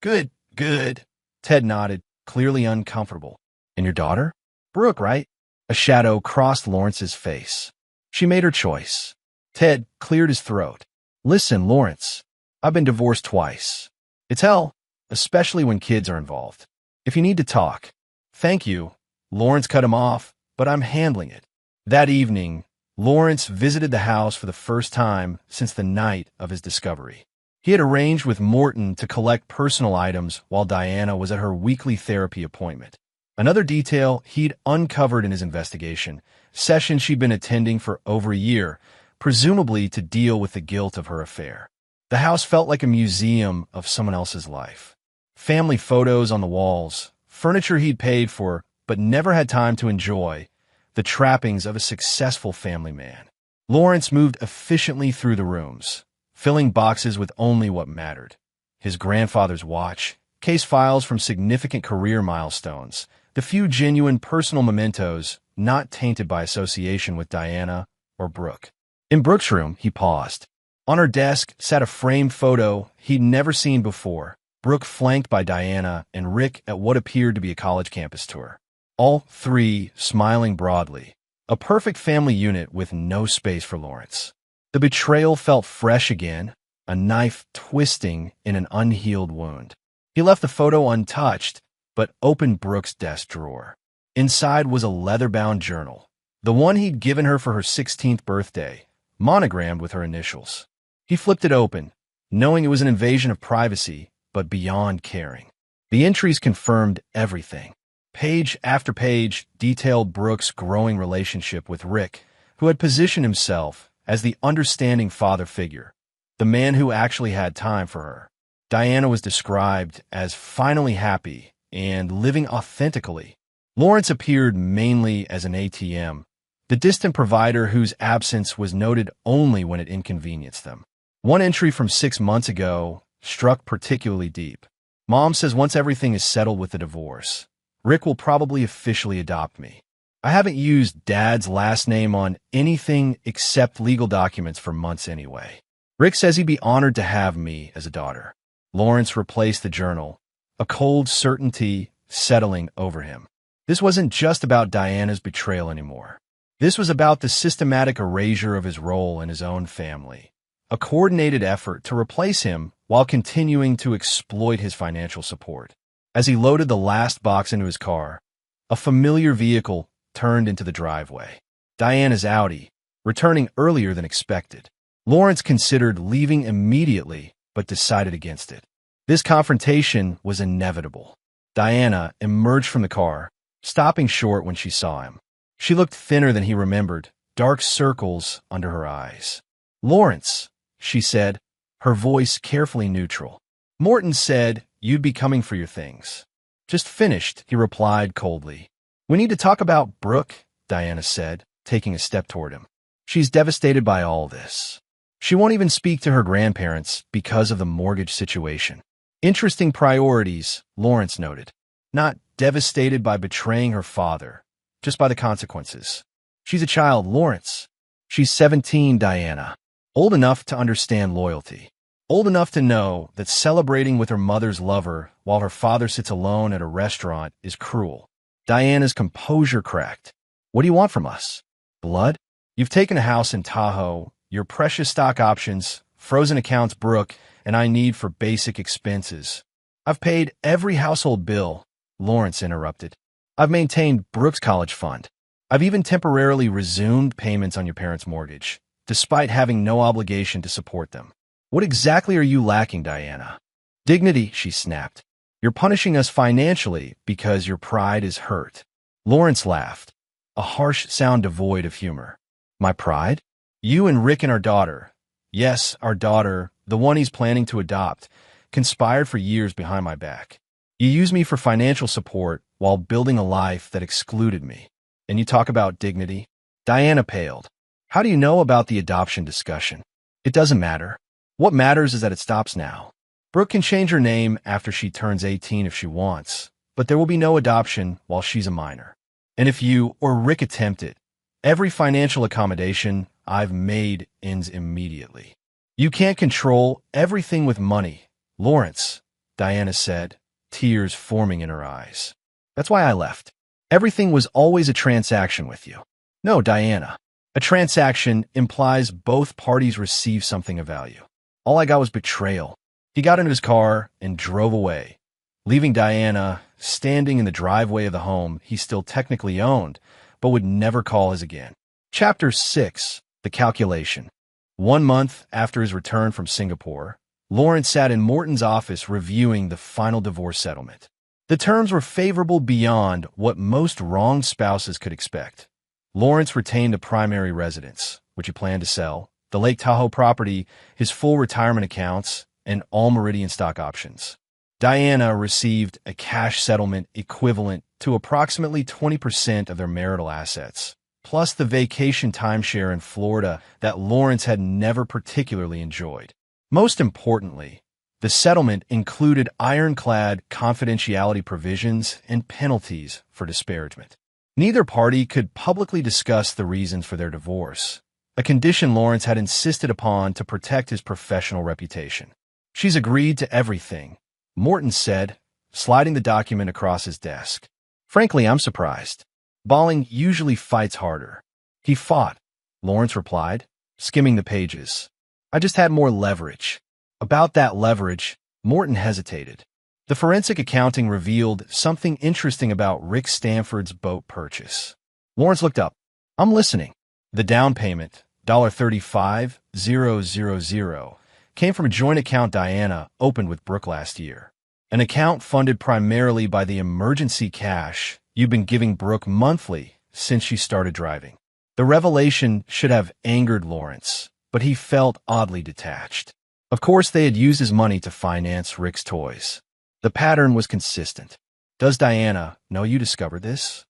Good, good. Ted nodded, clearly uncomfortable. And your daughter? Brooke, right? A shadow crossed Lawrence's face. She made her choice. Ted cleared his throat. Listen, Lawrence, I've been divorced twice. It's hell, especially when kids are involved. If you need to talk. Thank you. Lawrence cut him off, but I'm handling it. That evening, Lawrence visited the house for the first time since the night of his discovery. He had arranged with Morton to collect personal items while Diana was at her weekly therapy appointment. Another detail he'd uncovered in his investigation, sessions she'd been attending for over a year, presumably to deal with the guilt of her affair. The house felt like a museum of someone else's life. Family photos on the walls, furniture he'd paid for but never had time to enjoy, the trappings of a successful family man. Lawrence moved efficiently through the rooms, filling boxes with only what mattered. His grandfather's watch, case files from significant career milestones, the few genuine personal mementos not tainted by association with Diana or Brooke. In Brooke's room, he paused. On her desk sat a framed photo he'd never seen before, Brooke flanked by Diana and Rick at what appeared to be a college campus tour. All three smiling broadly. A perfect family unit with no space for Lawrence. The betrayal felt fresh again, a knife twisting in an unhealed wound. He left the photo untouched, but opened Brooke's desk drawer. Inside was a leather-bound journal, the one he'd given her for her 16th birthday, monogrammed with her initials. He flipped it open, knowing it was an invasion of privacy, but beyond caring. The entries confirmed everything. Page after page detailed Brooke's growing relationship with Rick, who had positioned himself as the understanding father figure, the man who actually had time for her. Diana was described as finally happy and living authentically. Lawrence appeared mainly as an ATM, the distant provider whose absence was noted only when it inconvenienced them. One entry from 6 months ago struck particularly deep. Mom says once everything is settled with the divorce, Rick will probably officially adopt me. I haven't used Dad's last name on anything except legal documents for months anyway. Rick says he'd be honored to have me as a daughter. Lawrence replaced the journal, a cold certainty settling over him. This wasn't just about Diana's betrayal anymore. This was about the systematic erasure of his role in his own family, a coordinated effort to replace him while continuing to exploit his financial support. As he loaded the last box into his car, a familiar vehicle turned into the driveway. Diana's Audi, returning earlier than expected. Lawrence considered leaving immediately, but decided against it. This confrontation was inevitable. Diana emerged from the car, stopping short when she saw him. She looked thinner than he remembered, dark circles under her eyes. "Lawrence," she said, her voice carefully neutral. "Morton said you'd be coming for your things." "Just finished," he replied coldly. "We need to talk about Brooke," Diana said, taking a step toward him. "She's devastated by all this. She won't even speak to her grandparents because of the mortgage situation." Interesting priorities, Lawrence noted. Not devastated by betraying her father, just by the consequences. She's a child, Lawrence. She's 17, Diana. Old enough to understand loyalty. Old enough to know that celebrating with her mother's lover while her father sits alone at a restaurant is cruel. Diana's composure cracked. "What do you want from us? Blood? You've taken a house in Tahoe, your precious stock options, frozen accounts, Brooke, and I need for basic expenses. I've paid every household bill," Lawrence interrupted. "I've maintained Brooke's college fund. I've even temporarily resumed payments on your parents' mortgage, despite having no obligation to support them. What exactly are you lacking, Diana?" "Dignity," she snapped. "You're punishing us financially because your pride is hurt." Lawrence laughed, a harsh sound devoid of humor. "My pride? You and Rick and our daughter, yes, our daughter, the one he's planning to adopt, conspired for years behind my back. You use me for financial support while building a life that excluded me. And you talk about dignity?" Diana paled. "How do you know about the adoption discussion?" It doesn't matter. What matters is that it stops now. Brooke can change her name after she turns 18 if she wants, but there will be no adoption while she's a minor. And if you or Rick attempt it, every financial accommodation I've made ends immediately. You can't control everything with money, Lawrence, Diana said, tears forming in her eyes. That's why I left. Everything was always a transaction with you. No, Diana. A transaction implies both parties receive something of value. All I got was betrayal. He got into his car and drove away, leaving Diana standing in the driveway of the home he still technically owned, but would never call his again. Chapter 6. The Calculation. 1 month after his return from Singapore, Lawrence sat in Morton's office reviewing the final divorce settlement. The terms were favorable beyond what most wronged spouses could expect. Lawrence retained a primary residence, which he planned to sell, the Lake Tahoe property, his full retirement accounts, and all Meridian stock options. Diana received a cash settlement equivalent to approximately 20% of their marital assets, plus the vacation timeshare in Florida that Lawrence had never particularly enjoyed. Most importantly, the settlement included ironclad confidentiality provisions and penalties for disparagement. Neither party could publicly discuss the reasons for their divorce, a condition Lawrence had insisted upon to protect his professional reputation. She's agreed to everything, Morton said, sliding the document across his desk. Frankly, I'm surprised. Balling usually fights harder. He fought, Lawrence replied, skimming the pages. I just had more leverage. About that leverage, Morton hesitated. The forensic accounting revealed something interesting about Rick Stanford's boat purchase. Lawrence looked up. I'm listening. The down payment, $35,000, came from a joint account Diana opened with Brooke last year. An account funded primarily by the emergency cash you've been giving Brooke monthly since she started driving. The revelation should have angered Lawrence, but he felt oddly detached. Of course, they had used his money to finance Rick's toys. The pattern was consistent. Does Diana know you discovered this?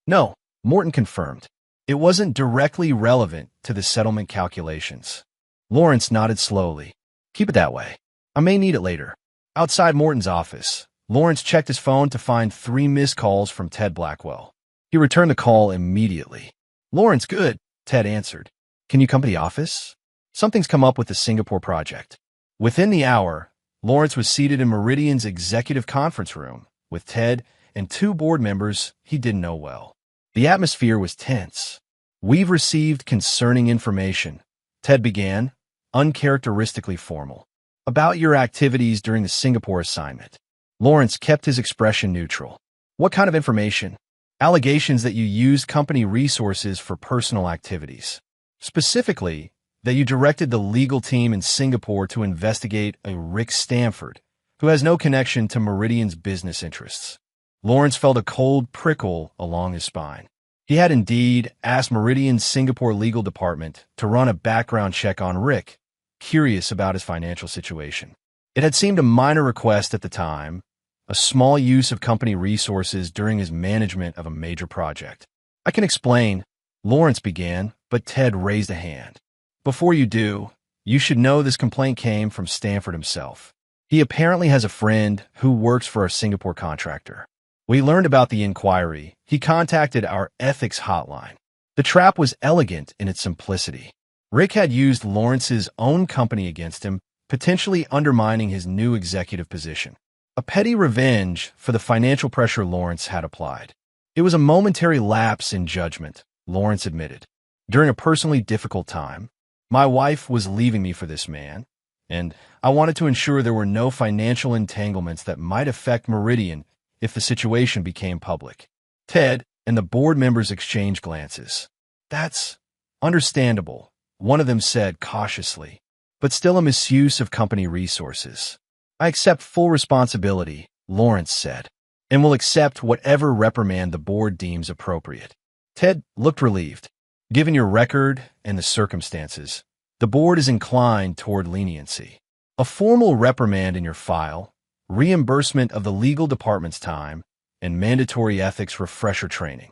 No, Morton confirmed. It wasn't directly relevant to the settlement calculations. Lawrence nodded slowly. Keep it that way. I may need it later. Outside Morton's office, Lawrence checked his phone to find 3 missed calls from Ted Blackwell. He returned the call immediately. Lawrence, good, Ted answered. Can you come to the office? Something's come up with the Singapore project. Within the hour, Lawrence was seated in Meridian's executive conference room with Ted and 2 board members he didn't know well. The atmosphere was tense. We've received concerning information, Ted began, uncharacteristically formal, about your activities during the Singapore assignment. Lawrence kept his expression neutral. What kind of information? Allegations that you used company resources for personal activities. Specifically, that you directed the legal team in Singapore to investigate a Rick Stanford, who has no connection to Meridian's business interests. Lawrence felt a cold prickle along his spine. He had indeed asked Meridian's Singapore legal department to run a background check on Rick, curious about his financial situation. It had seemed a minor request at the time, a small use of company resources during his management of a major project. I can explain, Lawrence began, but Ted raised a hand. Before you do, you should know this complaint came from Stanford himself. He apparently has a friend who works for a Singapore contractor. We learned about the inquiry. He contacted our ethics hotline. The trap was elegant in its simplicity. Rick had used Lawrence's own company against him, potentially undermining his new executive position. A petty revenge for the financial pressure Lawrence had applied. It was a momentary lapse in judgment, Lawrence admitted. During a personally difficult time, my wife was leaving me for this man, and I wanted to ensure there were no financial entanglements that might affect Meridian if the situation became public. Ted and the board members exchanged glances. That's understandable, one of them said cautiously, but still a misuse of company resources. I accept full responsibility, Lawrence said, and will accept whatever reprimand the board deems appropriate. Ted looked relieved. Given your record and the circumstances, the board is inclined toward leniency. A formal reprimand in your file, reimbursement of the legal department's time, and mandatory ethics refresher training.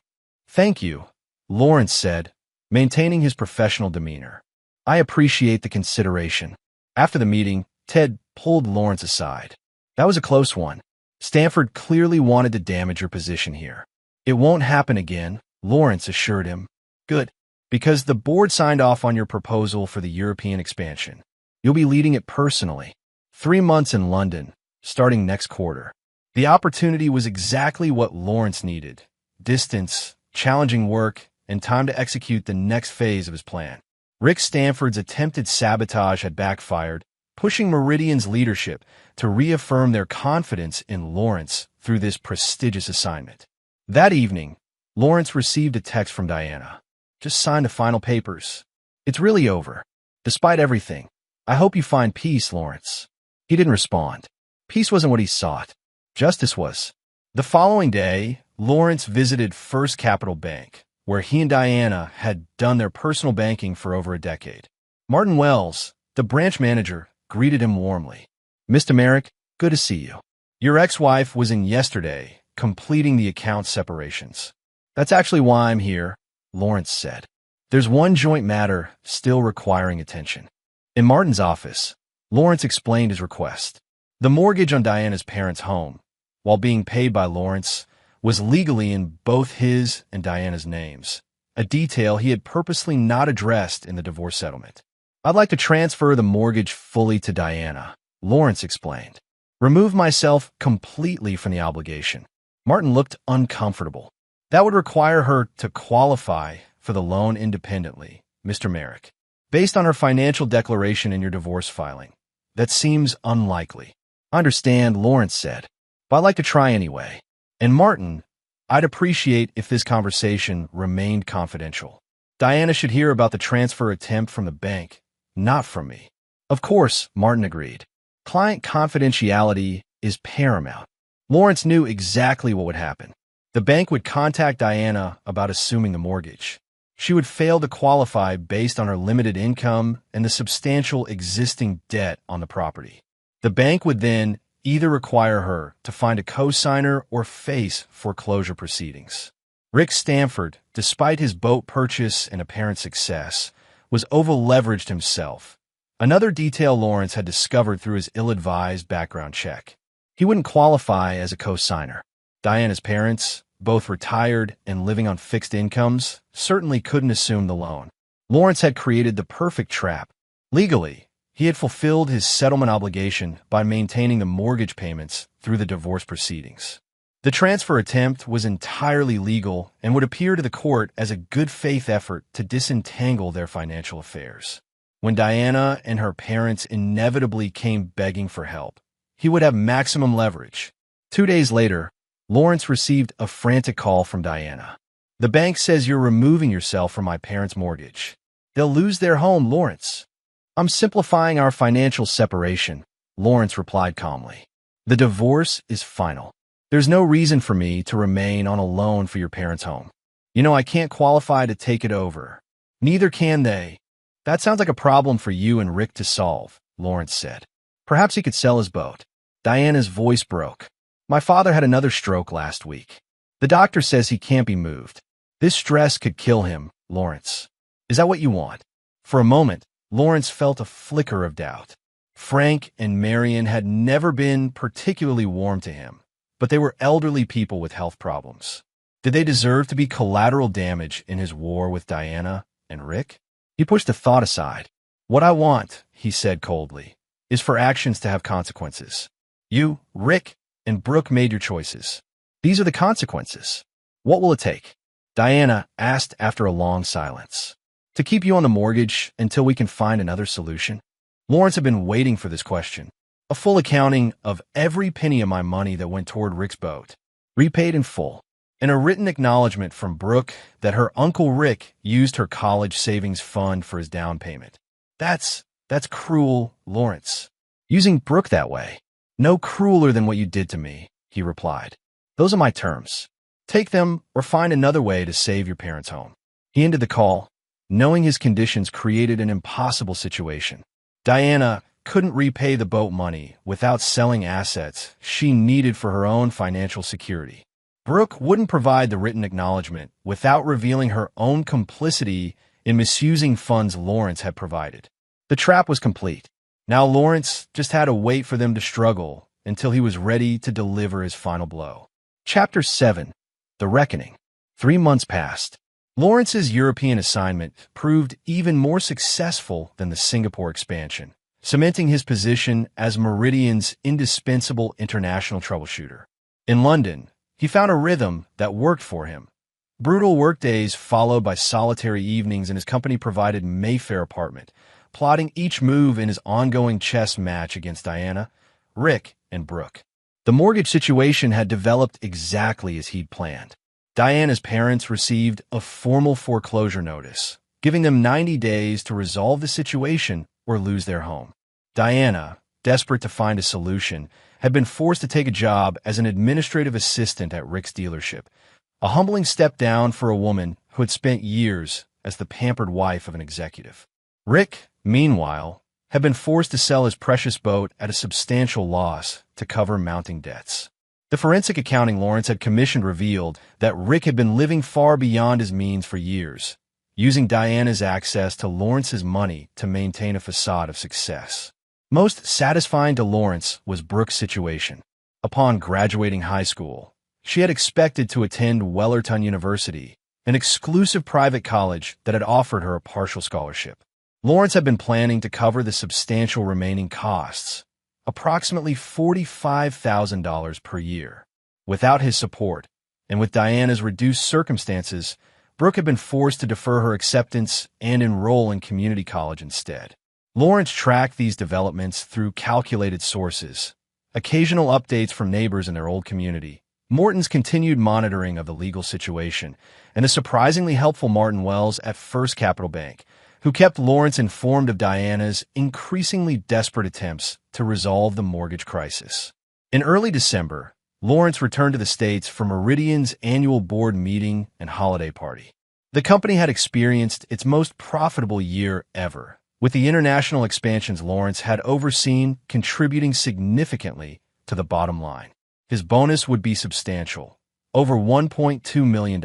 Thank you, Lawrence said, maintaining his professional demeanor. I appreciate the consideration. After the meeting, Ted pulled Lawrence aside. That was a close one. Stanford clearly wanted to damage your position here. It won't happen again, Lawrence assured him. Good. Because the board signed off on your proposal for the European expansion. You'll be leading it personally. 3 months in London, starting next quarter. The opportunity was exactly what Lawrence needed. Distance, challenging work, and time to execute the next phase of his plan. Rick Stanford's attempted sabotage had backfired, pushing Meridian's leadership to reaffirm their confidence in Lawrence through this prestigious assignment. That evening, Lawrence received a text from Diana. Just sign the final papers. It's really over. Despite everything, I hope you find peace, Lawrence. He didn't respond. Peace wasn't what he sought. Justice was. The following day, Lawrence visited First Capital Bank, where he and Diana had done their personal banking for over a decade. Martin Wells, the branch manager, greeted him warmly. Mr. Merrick, good to see you. Your ex-wife was in yesterday, completing the account separations. That's actually why I'm here, Lawrence said. There's one joint matter still requiring attention. In Martin's office, Lawrence explained his request. The mortgage on Diana's parents' home, while being paid by Lawrence, was legally in both his and Diana's names, a detail he had purposely not addressed in the divorce settlement. I'd like to transfer the mortgage fully to Diana, Lawrence explained. Remove myself completely from the obligation. Martin looked uncomfortable. That would require her to qualify for the loan independently, Mr. Merrick. Based on her financial declaration in your divorce filing, that seems unlikely. I understand, Lawrence said, but I'd like to try anyway. And Martin, I'd appreciate if this conversation remained confidential. Diana should hear about the transfer attempt from the bank, not from me. Of course, Martin agreed. Client confidentiality is paramount. Lawrence knew exactly what would happen. The bank would contact Diana about assuming the mortgage. She would fail to qualify based on her limited income and the substantial existing debt on the property. The bank would then either require her to find a co-signer or face foreclosure proceedings. Rick Stanford, despite his boat purchase and apparent success, was over-leveraged himself. Another detail Lawrence had discovered through his ill-advised background check. He wouldn't qualify as a co-signer. Diana's parents, both retired and living on fixed incomes, certainly couldn't assume the loan. Lawrence had created the perfect trap. Legally, he had fulfilled his settlement obligation by maintaining the mortgage payments through the divorce proceedings. The transfer attempt was entirely legal and would appear to the court as a good-faith effort to disentangle their financial affairs. When Diana and her parents inevitably came begging for help, he would have maximum leverage. 2 days later, Lawrence received a frantic call from Diana. The bank says you're removing yourself from my parents' mortgage. They'll lose their home, Lawrence. I'm simplifying our financial separation, Lawrence replied calmly. The divorce is final. There's no reason for me to remain on a loan for your parents' home. You know, I can't qualify to take it over. Neither can they. That sounds like a problem for you and Rick to solve, Lawrence said. Perhaps he could sell his boat. Diana's voice broke. My father had another stroke last week. The doctor says he can't be moved. This stress could kill him, Lawrence. Is that what you want? For a moment, Lawrence felt a flicker of doubt. Frank and Marion had never been particularly warm to him, but they were elderly people with health problems. Did they deserve to be collateral damage in his war with Diana and Rick? He pushed the thought aside. What I want, he said coldly, is for actions to have consequences. You, Rick, and Brooke made your choices. These are the consequences. What will it take? Diana asked after a long silence. To keep you on the mortgage until we can find another solution? Lawrence had been waiting for this question. A full accounting of every penny of my money that went toward Rick's boat, repaid in full, and a written acknowledgement from Brooke that her Uncle Rick used her college savings fund for his down payment. That's cruel, Lawrence. Using Brooke that way. No crueler than what you did to me, he replied. Those are my terms. Take them or find another way to save your parents' home. He ended the call, knowing his conditions created an impossible situation. Diana couldn't repay the boat money without selling assets she needed for her own financial security. Brooke wouldn't provide the written acknowledgement without revealing her own complicity in misusing funds Lawrence had provided. The trap was complete. Now Lawrence just had to wait for them to struggle until he was ready to deliver his final blow. Chapter 7. The Reckoning. 3 months passed. Lawrence's European assignment proved even more successful than the Singapore expansion, cementing his position as Meridian's indispensable international troubleshooter. In London, he found a rhythm that worked for him. Brutal workdays followed by solitary evenings in his company-provided Mayfair apartment, plotting each move in his ongoing chess match against Diana, Rick, and Brooke. The mortgage situation had developed exactly as he'd planned. Diana's parents received a formal foreclosure notice, giving them 90 days to resolve the situation or lose their home. Diana, desperate to find a solution, had been forced to take a job as an administrative assistant at Rick's dealership, a humbling step down for a woman who had spent years as the pampered wife of an executive. Rick, meanwhile, had been forced to sell his precious boat at a substantial loss to cover mounting debts. The forensic accounting Lawrence had commissioned revealed that Rick had been living far beyond his means for years, using Diana's access to Lawrence's money to maintain a facade of success. Most satisfying to Lawrence was Brooke's situation. Upon graduating high school, she had expected to attend Wellerton University, an exclusive private college that had offered her a partial scholarship. Lawrence had been planning to cover the substantial remaining costs, approximately $45,000 per year. Without his support, and with Diana's reduced circumstances, Brooke had been forced to defer her acceptance and enroll in community college instead. Lawrence tracked these developments through calculated sources, occasional updates from neighbors in their old community, Morton's continued monitoring of the legal situation, and the surprisingly helpful Martin Wells at First Capital Bank, who kept Lawrence informed of Diana's increasingly desperate attempts to resolve the mortgage crisis. In early December, Lawrence returned to the States for Meridian's annual board meeting and holiday party. The company had experienced its most profitable year ever, with the international expansions Lawrence had overseen contributing significantly to the bottom line. His bonus would be substantial, over $1.2 million,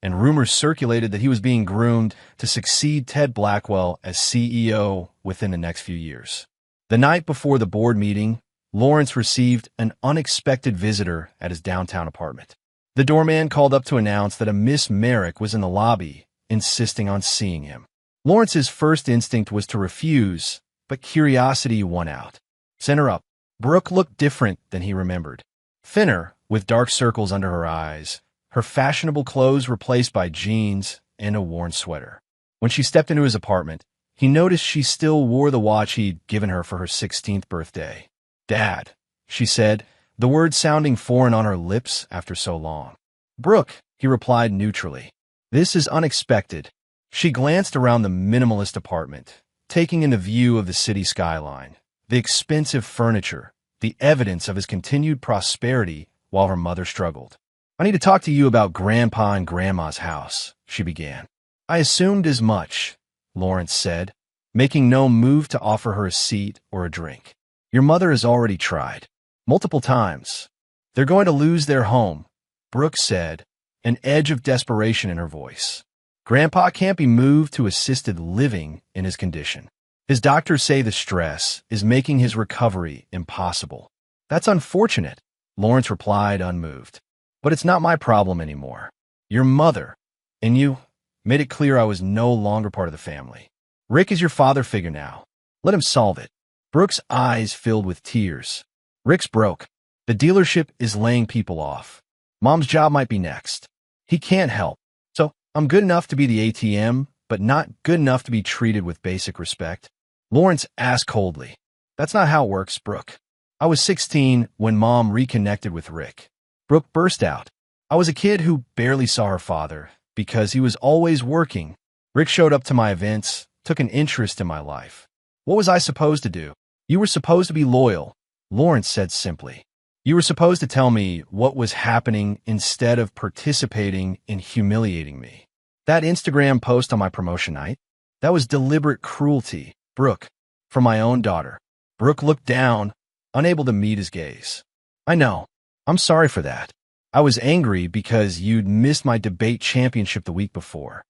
and rumors circulated that he was being groomed to succeed Ted Blackwell as CEO within the next few years. The night before the board meeting, Lawrence received an unexpected visitor at his downtown apartment. The doorman called up to announce that a Miss Merrick was in the lobby, insisting on seeing him. Lawrence's first instinct was to refuse, but curiosity won out. Send her up. Brooke looked different than he remembered. Thinner, with dark circles under her eyes, her fashionable clothes replaced by jeans and a worn sweater. When she stepped into his apartment, he noticed she still wore the watch he'd given her for her 16th birthday. "Dad," she said, the words sounding foreign on her lips after so long. "Brooke," he replied neutrally. "This is unexpected." She glanced around the minimalist apartment, taking in the view of the city skyline, the expensive furniture, the evidence of his continued prosperity while her mother struggled. "I need to talk to you about Grandpa and Grandma's house," she began. "I assumed as much," Lawrence said, making no move to offer her a seat or a drink. "Your mother has already tried. Multiple times. They're going to lose their home," Brooke said, an edge of desperation in her voice. "Grandpa can't be moved to assisted living in his condition. His doctors say the stress is making his recovery impossible." "That's unfortunate," Lawrence replied, unmoved. "But it's not my problem anymore. Your mother, and you, made it clear I was no longer part of the family. Rick is your father figure now. Let him solve it." Brooke's eyes filled with tears. "Rick's broke. The dealership is laying people off. Mom's job might be next. He can't help. So I'm good enough to be the ATM, but not good enough to be treated with basic respect." Lawrence asked coldly. "That's not how it works, Brooke. I was 16 when Mom reconnected with Rick." Brooke burst out. "I was a kid who barely saw her father because he was always working. Rick showed up to my events, took an interest in my life. What was I supposed to do?" "You were supposed to be loyal," Lawrence said simply. "You were supposed to tell me what was happening instead of participating in humiliating me. That Instagram post on my promotion night, that was deliberate cruelty, Brooke, from my own daughter." Brooke looked down, unable to meet his gaze. "I know. I'm sorry for that. I was angry because you'd missed my debate championship the week before.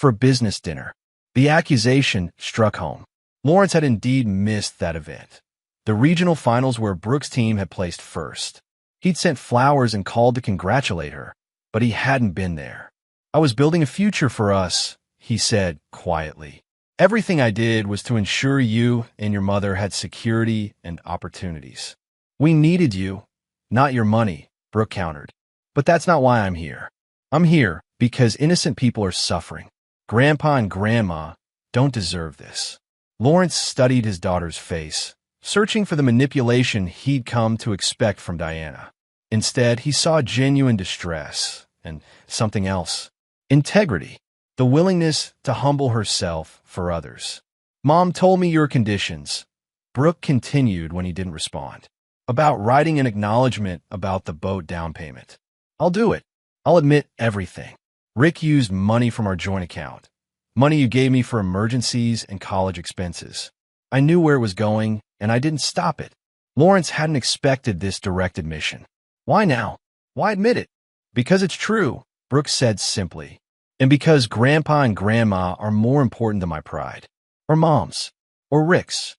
for a business dinner. The accusation struck home. Lawrence had indeed missed that event, the regional finals where Brooke's team had placed first. He'd sent flowers and called to congratulate her, but he hadn't been there. "I was building a future for us," he said quietly. "Everything I did was to ensure you and your mother had security and opportunities. We needed you, not your money," Brooke countered. "But that's not why I'm here. I'm here because innocent people are suffering. Grandpa and Grandma don't deserve this." Lawrence studied his daughter's face, searching for the manipulation he'd come to expect from Diana. Instead, he saw genuine distress and something else: integrity, the willingness to humble herself for others. "Mom told me your conditions," Brooke continued when he didn't respond. "About writing an acknowledgement about the boat down payment. I'll do it. I'll admit everything. Rick used money from our joint account. Money you gave me for emergencies and college expenses. I knew where it was going, and I didn't stop it." Lawrence hadn't expected this direct admission. "Why now? Why admit it?" "Because it's true," Brooke said simply. "And because Grandpa and Grandma are more important than my pride. Or Mom's. Or Rick's."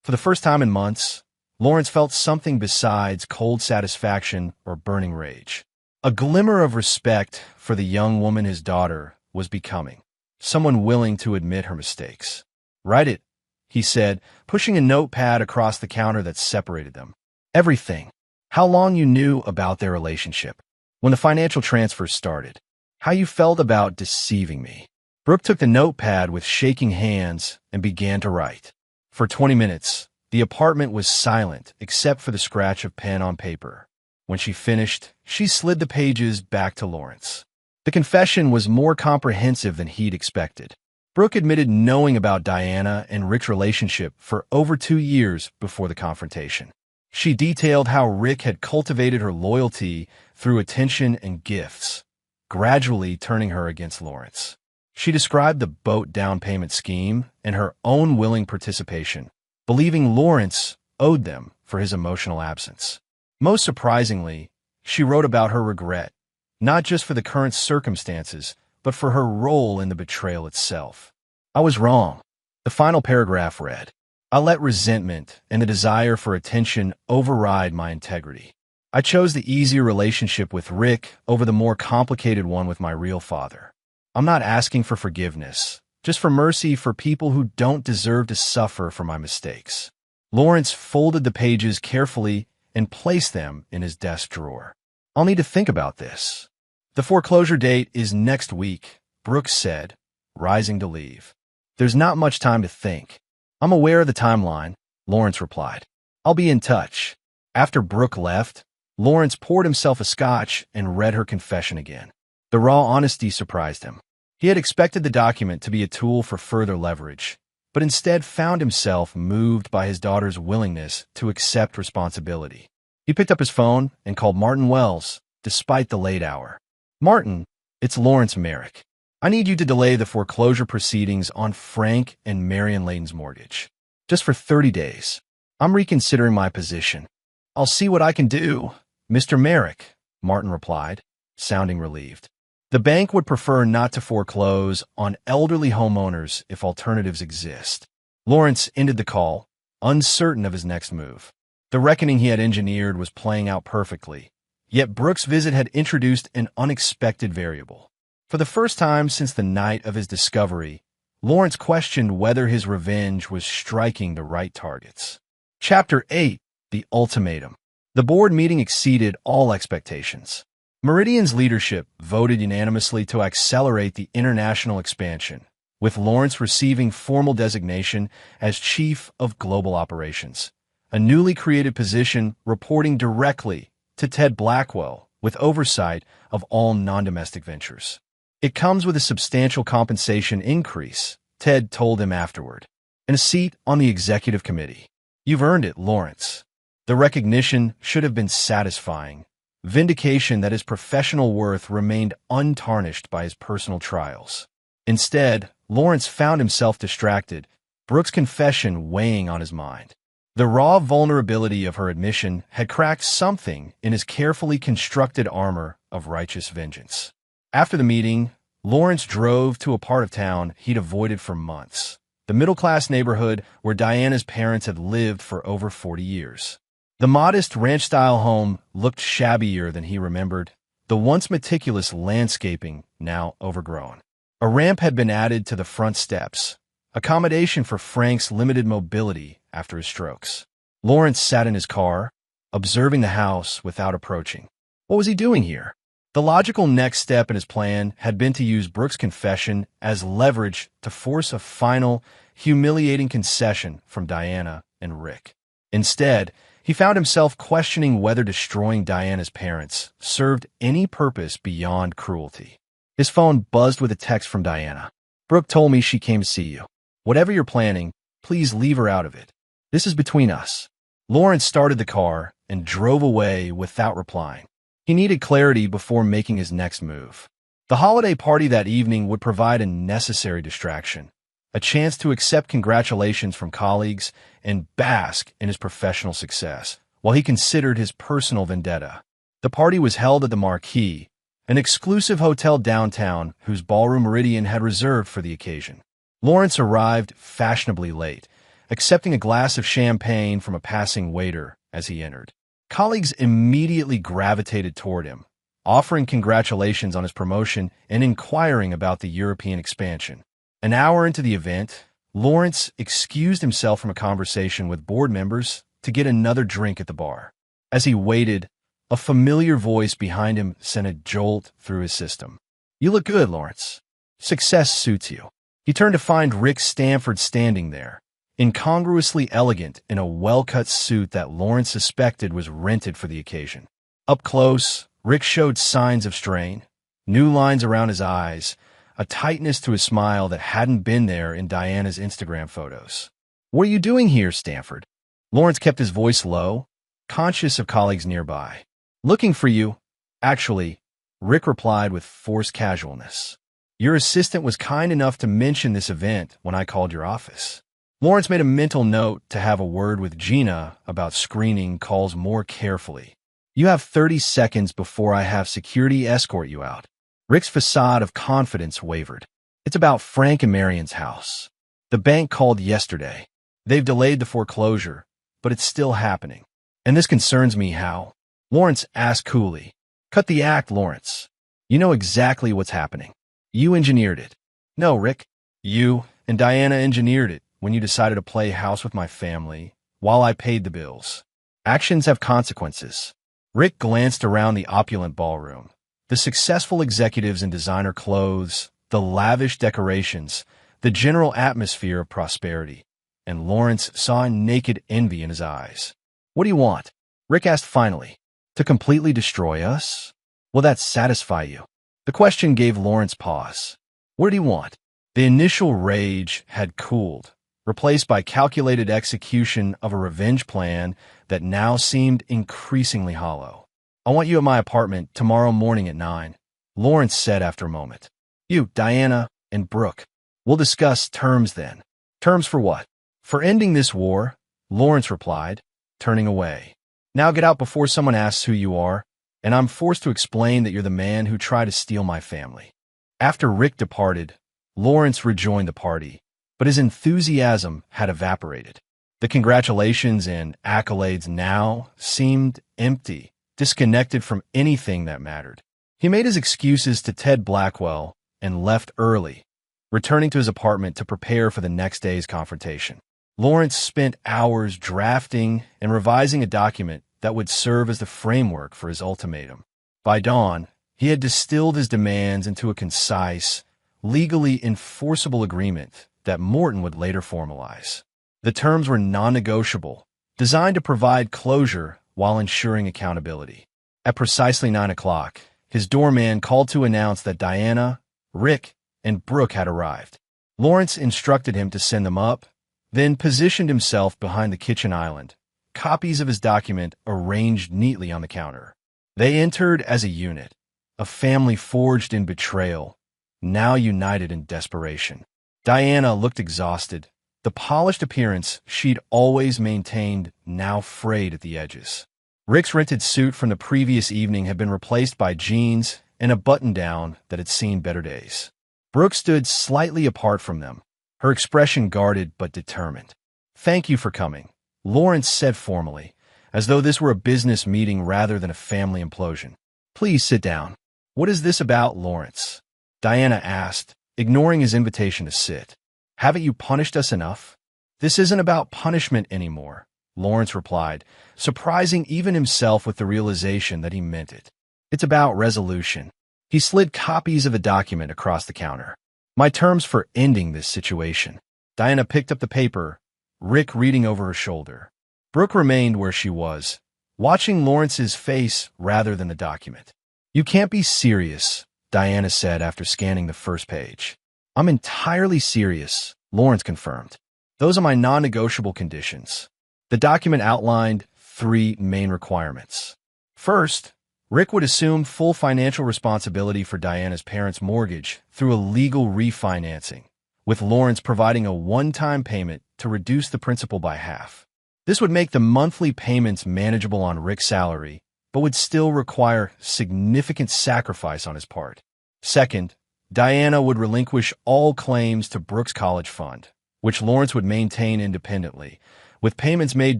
For the first time in months, Lawrence felt something besides cold satisfaction or burning rage. A glimmer of respect for the young woman his daughter was becoming. Someone willing to admit her mistakes. "Write it," he said, pushing a notepad across the counter that separated them. "Everything. How long you knew about their relationship. When the financial transfers started. How you felt about deceiving me." Brooke took the notepad with shaking hands and began to write. For 20 minutes, the apartment was silent except for the scratch of pen on paper. When she finished, she slid the pages back to Lawrence. The confession was more comprehensive than he'd expected. Brooke admitted knowing about Diana and Rick's relationship for over 2 years before the confrontation. She detailed how Rick had cultivated her loyalty through attention and gifts, gradually turning her against Lawrence. She described the boat down payment scheme and her own willing participation, believing Lawrence owed them for his emotional absence. Most surprisingly, she wrote about her regret, not just for the current circumstances, but for her role in the betrayal itself. "I was wrong," the final paragraph read. "I let resentment and the desire for attention override my integrity. I chose the easier relationship with Rick over the more complicated one with my real father. I'm not asking for forgiveness, just for mercy for people who don't deserve to suffer for my mistakes." Lawrence folded the pages carefully and placed them in his desk drawer. "I'll need to think about this." "The foreclosure date is next week," Brooks said, rising to leave. "There's not much time to think." "I'm aware of the timeline," Lawrence replied. "I'll be in touch." After Brooke left, Lawrence poured himself a scotch and read her confession again. The raw honesty surprised him. He had expected the document to be a tool for further leverage, but instead found himself moved by his daughter's willingness to accept responsibility. He picked up his phone and called Martin Wells, despite the late hour. "Martin, it's Lawrence Merrick. I need you to delay the foreclosure proceedings on Frank and Marion Layton's mortgage. Just for 30 days. I'm reconsidering my position." "I'll see what I can do, Mr. Merrick," Martin replied, sounding relieved. The bank would prefer not to foreclose on elderly homeowners if alternatives exist. Lawrence ended the call, uncertain of his next move. The reckoning he had engineered was playing out perfectly, yet Brooks' visit had introduced an unexpected variable. For the first time since the night of his discovery, Lawrence questioned whether his revenge was striking the right targets. Chapter 8: The Ultimatum. The board meeting exceeded all expectations. Meridian's leadership voted unanimously to accelerate the international expansion, with Lawrence receiving formal designation as Chief of Global Operations, a newly created position reporting directly to Ted Blackwell with oversight of all non-domestic ventures. "It comes with a substantial compensation increase," Ted told him afterward, "and a seat on the executive committee. You've earned it, Lawrence." The recognition should have been satisfying, vindication that his professional worth remained untarnished by his personal trials. Instead, Lawrence found himself distracted, Brooks' confession weighing on his mind. The raw vulnerability of her admission had cracked something in his carefully constructed armor of righteous vengeance. After the meeting, Lawrence drove to a part of town he'd avoided for months, the middle-class neighborhood where Diana's parents had lived for over 40 years. The modest ranch-style home looked shabbier than he remembered, the once meticulous landscaping now overgrown. A ramp had been added to the front steps, accommodation for Frank's limited mobility after his strokes. Lawrence sat in his car, observing the house without approaching. What was he doing here? The logical next step in his plan had been to use Brooke's confession as leverage to force a final, humiliating concession from Diana and Rick. Instead, he found himself questioning whether destroying Diana's parents served any purpose beyond cruelty. His phone buzzed with a text from Diana. "Brooke told me she came to see you. Whatever you're planning, please leave her out of it. This is between us." Lawrence started the car and drove away without replying. He needed clarity before making his next move. The holiday party that evening would provide a necessary distraction, a chance to accept congratulations from colleagues and bask in his professional success, while he considered his personal vendetta. The party was held at the Marquis, an exclusive hotel downtown whose ballroom Meridian had reserved for the occasion. Lawrence arrived fashionably late, accepting a glass of champagne from a passing waiter as he entered. Colleagues immediately gravitated toward him, offering congratulations on his promotion and inquiring about the European expansion. An hour into the event, Lawrence excused himself from a conversation with board members to get another drink at the bar. As he waited, a familiar voice behind him sent a jolt through his system. "You look good, Lawrence. Success suits you." He turned to find Rick Stanford standing there, incongruously elegant in a well-cut suit that Lawrence suspected was rented for the occasion. Up close, Rick showed signs of strain, new lines around his eyes, a tightness to his smile that hadn't been there in Diana's Instagram photos. "What are you doing here, Stanford?" Lawrence kept his voice low, conscious of colleagues nearby. "Looking for you, actually," Rick replied with forced casualness. "Your assistant was kind enough to mention this event when I called your office." Lawrence made a mental note to have a word with Gina about screening calls more carefully. "You have 30 seconds before I have security escort you out." Rick's facade of confidence wavered. "It's about Frank and Marion's house. The bank called yesterday. They've delayed the foreclosure, but it's still happening. And this concerns me how?" Lawrence asked coolly. "Cut the act, Lawrence. You know exactly what's happening. You engineered it." "No, Rick. You and Diana engineered it when you decided to play house with my family while I paid the bills. Actions have consequences." Rick glanced around the opulent ballroom. The successful executives in designer clothes, the lavish decorations, the general atmosphere of prosperity, and Lawrence saw naked envy in his eyes. "What do you want?" Rick asked finally. "To completely destroy us? Will that satisfy you?" The question gave Lawrence pause. What did he want? The initial rage had cooled, replaced by calculated execution of a revenge plan that now seemed increasingly hollow. "I want you at my apartment tomorrow morning at 9, Lawrence said after a moment. "You, Diana, and Brooke. We'll discuss terms then." "Terms for what?" "For ending this war," Lawrence replied, turning away. "Now get out before someone asks who you are, and I'm forced to explain that you're the man who tried to steal my family." After Rick departed, Lawrence rejoined the party, but his enthusiasm had evaporated. The congratulations and accolades now seemed empty, disconnected from anything that mattered. He made his excuses to Ted Blackwell and left early, returning to his apartment to prepare for the next day's confrontation. Lawrence spent hours drafting and revising a document that would serve as the framework for his ultimatum. By dawn, he had distilled his demands into a concise, legally enforceable agreement that Morton would later formalize. The terms were non-negotiable, designed to provide closure while ensuring accountability. At precisely 9 o'clock, his doorman called to announce that Diana, Rick, and Brooke had arrived. Lawrence instructed him to send them up, then positioned himself behind the kitchen island, copies of his document arranged neatly on the counter. They entered as a unit, a family forged in betrayal, now united in desperation. Diana looked exhausted, the polished appearance she'd always maintained now frayed at the edges. Rick's rented suit from the previous evening had been replaced by jeans and a button-down that had seen better days. Brooke stood slightly apart from them, her expression guarded but determined. "Thank you for coming," Lawrence said formally, as though this were a business meeting rather than a family implosion. "Please sit down." "What is this about, Lawrence?" Diana asked, ignoring his invitation to sit. "Haven't you punished us enough?" "This isn't about punishment anymore," Lawrence replied, surprising even himself with the realization that he meant it. "It's about resolution." He slid copies of a document across the counter. "My terms for ending this situation." Diana picked up the paper, Rick reading over her shoulder. Brooke remained where she was, watching Lawrence's face rather than the document. "You can't be serious," Diana said after scanning the first page. "I'm entirely serious," Lawrence confirmed. "Those are my non-negotiable conditions." The document outlined 3 main requirements. First, Rick would assume full financial responsibility for Diana's parents' mortgage through a legal refinancing, with Lawrence providing a one-time payment to reduce the principal by half. This would make the monthly payments manageable on Rick's salary, but would still require significant sacrifice on his part. Second, Diana would relinquish all claims to Brooke's college fund, which Lawrence would maintain independently, with payments made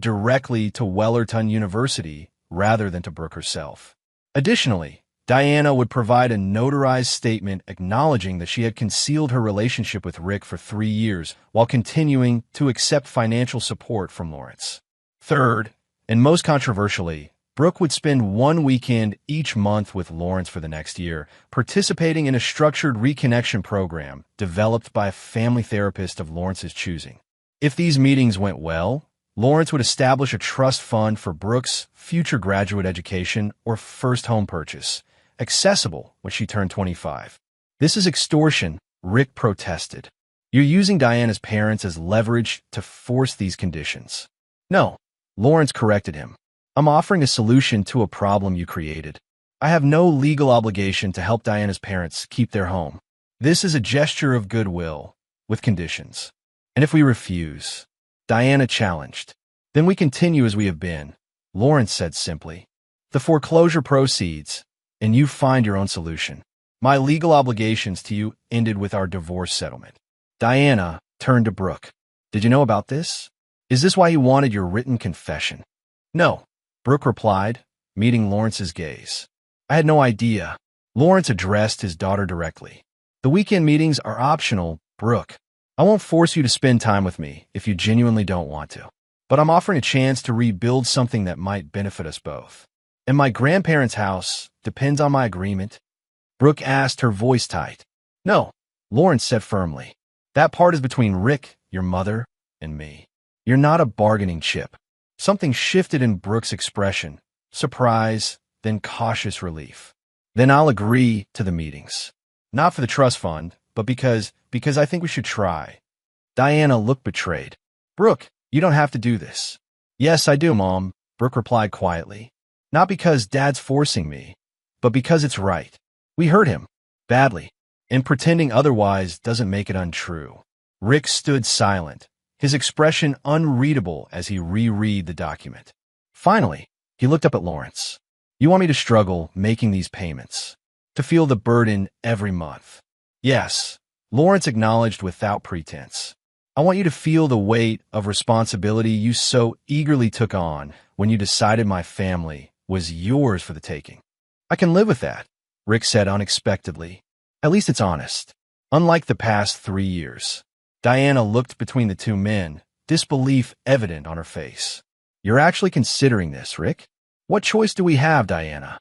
directly to Wellerton University rather than to Brooke herself. Additionally, Diana would provide a notarized statement acknowledging that she had concealed her relationship with Rick for 3 years while continuing to accept financial support from Lawrence. Third, and most controversially, Brooke would spend 1 weekend each month with Lawrence for the next year, participating in a structured reconnection program developed by a family therapist of Lawrence's choosing. If these meetings went well, Lawrence would establish a trust fund for Brooke's future graduate education or first home purchase, accessible when she turned 25. "This is extortion," Rick protested. "You're using Diana's parents as leverage to force these conditions." "No," Lawrence corrected him. "I'm offering a solution to a problem you created. I have no legal obligation to help Diana's parents keep their home. This is a gesture of goodwill, with conditions. And if we refuse," Diana challenged, "then we continue as we have been," Lawrence said simply. "The foreclosure proceeds, and you find your own solution. My legal obligations to you ended with our divorce settlement." Diana turned to Brooke. "Did you know about this? Is this why you wanted your written confession?" "No," Brooke replied, meeting Lawrence's gaze. "I had no idea." Lawrence addressed his daughter directly. "The weekend meetings are optional, Brooke. I won't force you to spend time with me if you genuinely don't want to. But I'm offering a chance to rebuild something that might benefit us both. And my grandparents' house depends on my agreement?" Brooke asked, her voice tight. "No," Lawrence said firmly. "That part is between Rick, your mother, and me. You're not a bargaining chip." Something shifted in Brooke's expression, surprise, then cautious relief. "Then I'll agree to the meetings. Not for the trust fund, but because I think we should try." Diana looked betrayed. "Brooke, you don't have to do this." "Yes, I do, Mom," Brooke replied quietly. "Not because Dad's forcing me, but because it's right." We hurt him. Badly. And pretending otherwise doesn't make it untrue. Rick stood silent, his expression unreadable as he reread the document. Finally, he looked up at Lawrence. "You want me to struggle making these payments? To feel the burden every month?" "Yes," Lawrence acknowledged without pretense. "I want you to feel the weight of responsibility you so eagerly took on when you decided my family was yours for the taking." "I can live with that," Rick said unexpectedly. "At least it's honest." Unlike the past 3 years. Diana looked between the two men, disbelief evident on her face. "You're actually considering this, Rick? What choice do we have, Diana?"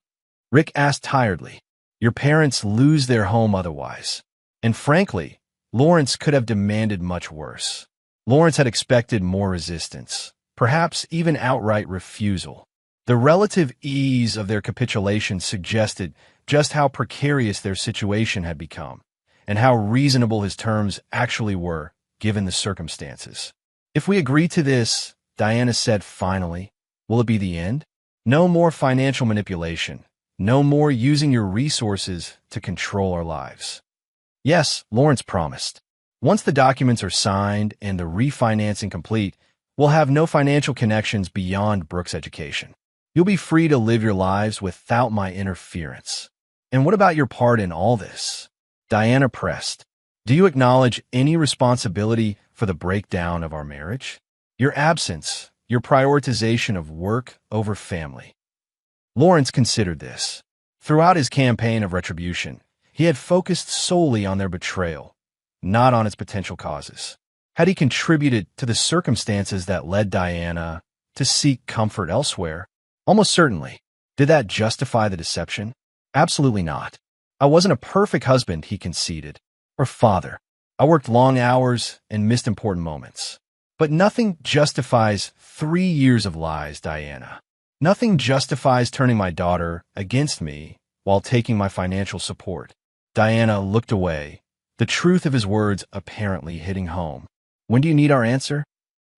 Rick asked tiredly. "Your parents lose their home otherwise." And frankly, Lawrence could have demanded much worse. Lawrence had expected more resistance, perhaps even outright refusal. The relative ease of their capitulation suggested just how precarious their situation had become, and how reasonable his terms actually were, given the circumstances. "If we agree to this," Diana said finally, "will it be the end? No more financial manipulation. No more using your resources to control our lives." "Yes," Lawrence promised. "Once the documents are signed and the refinancing complete, we'll have no financial connections beyond Brooke's education. You'll be free to live your lives without my interference." And what about your part in all this? Diana pressed. Do you acknowledge any responsibility for the breakdown of our marriage? Your absence, your prioritization of work over family. Lawrence considered this. Throughout his campaign of retribution, he had focused solely on their betrayal, not on its potential causes. Had he contributed to the circumstances that led Diana to seek comfort elsewhere? Almost certainly. Did that justify the deception? Absolutely not. I wasn't a perfect husband, he conceded, or father. I worked long hours and missed important moments. But nothing justifies 3 years of lies, Diana. Nothing justifies turning my daughter against me while taking my financial support. Diana looked away, the truth of his words apparently hitting home. When do you need our answer?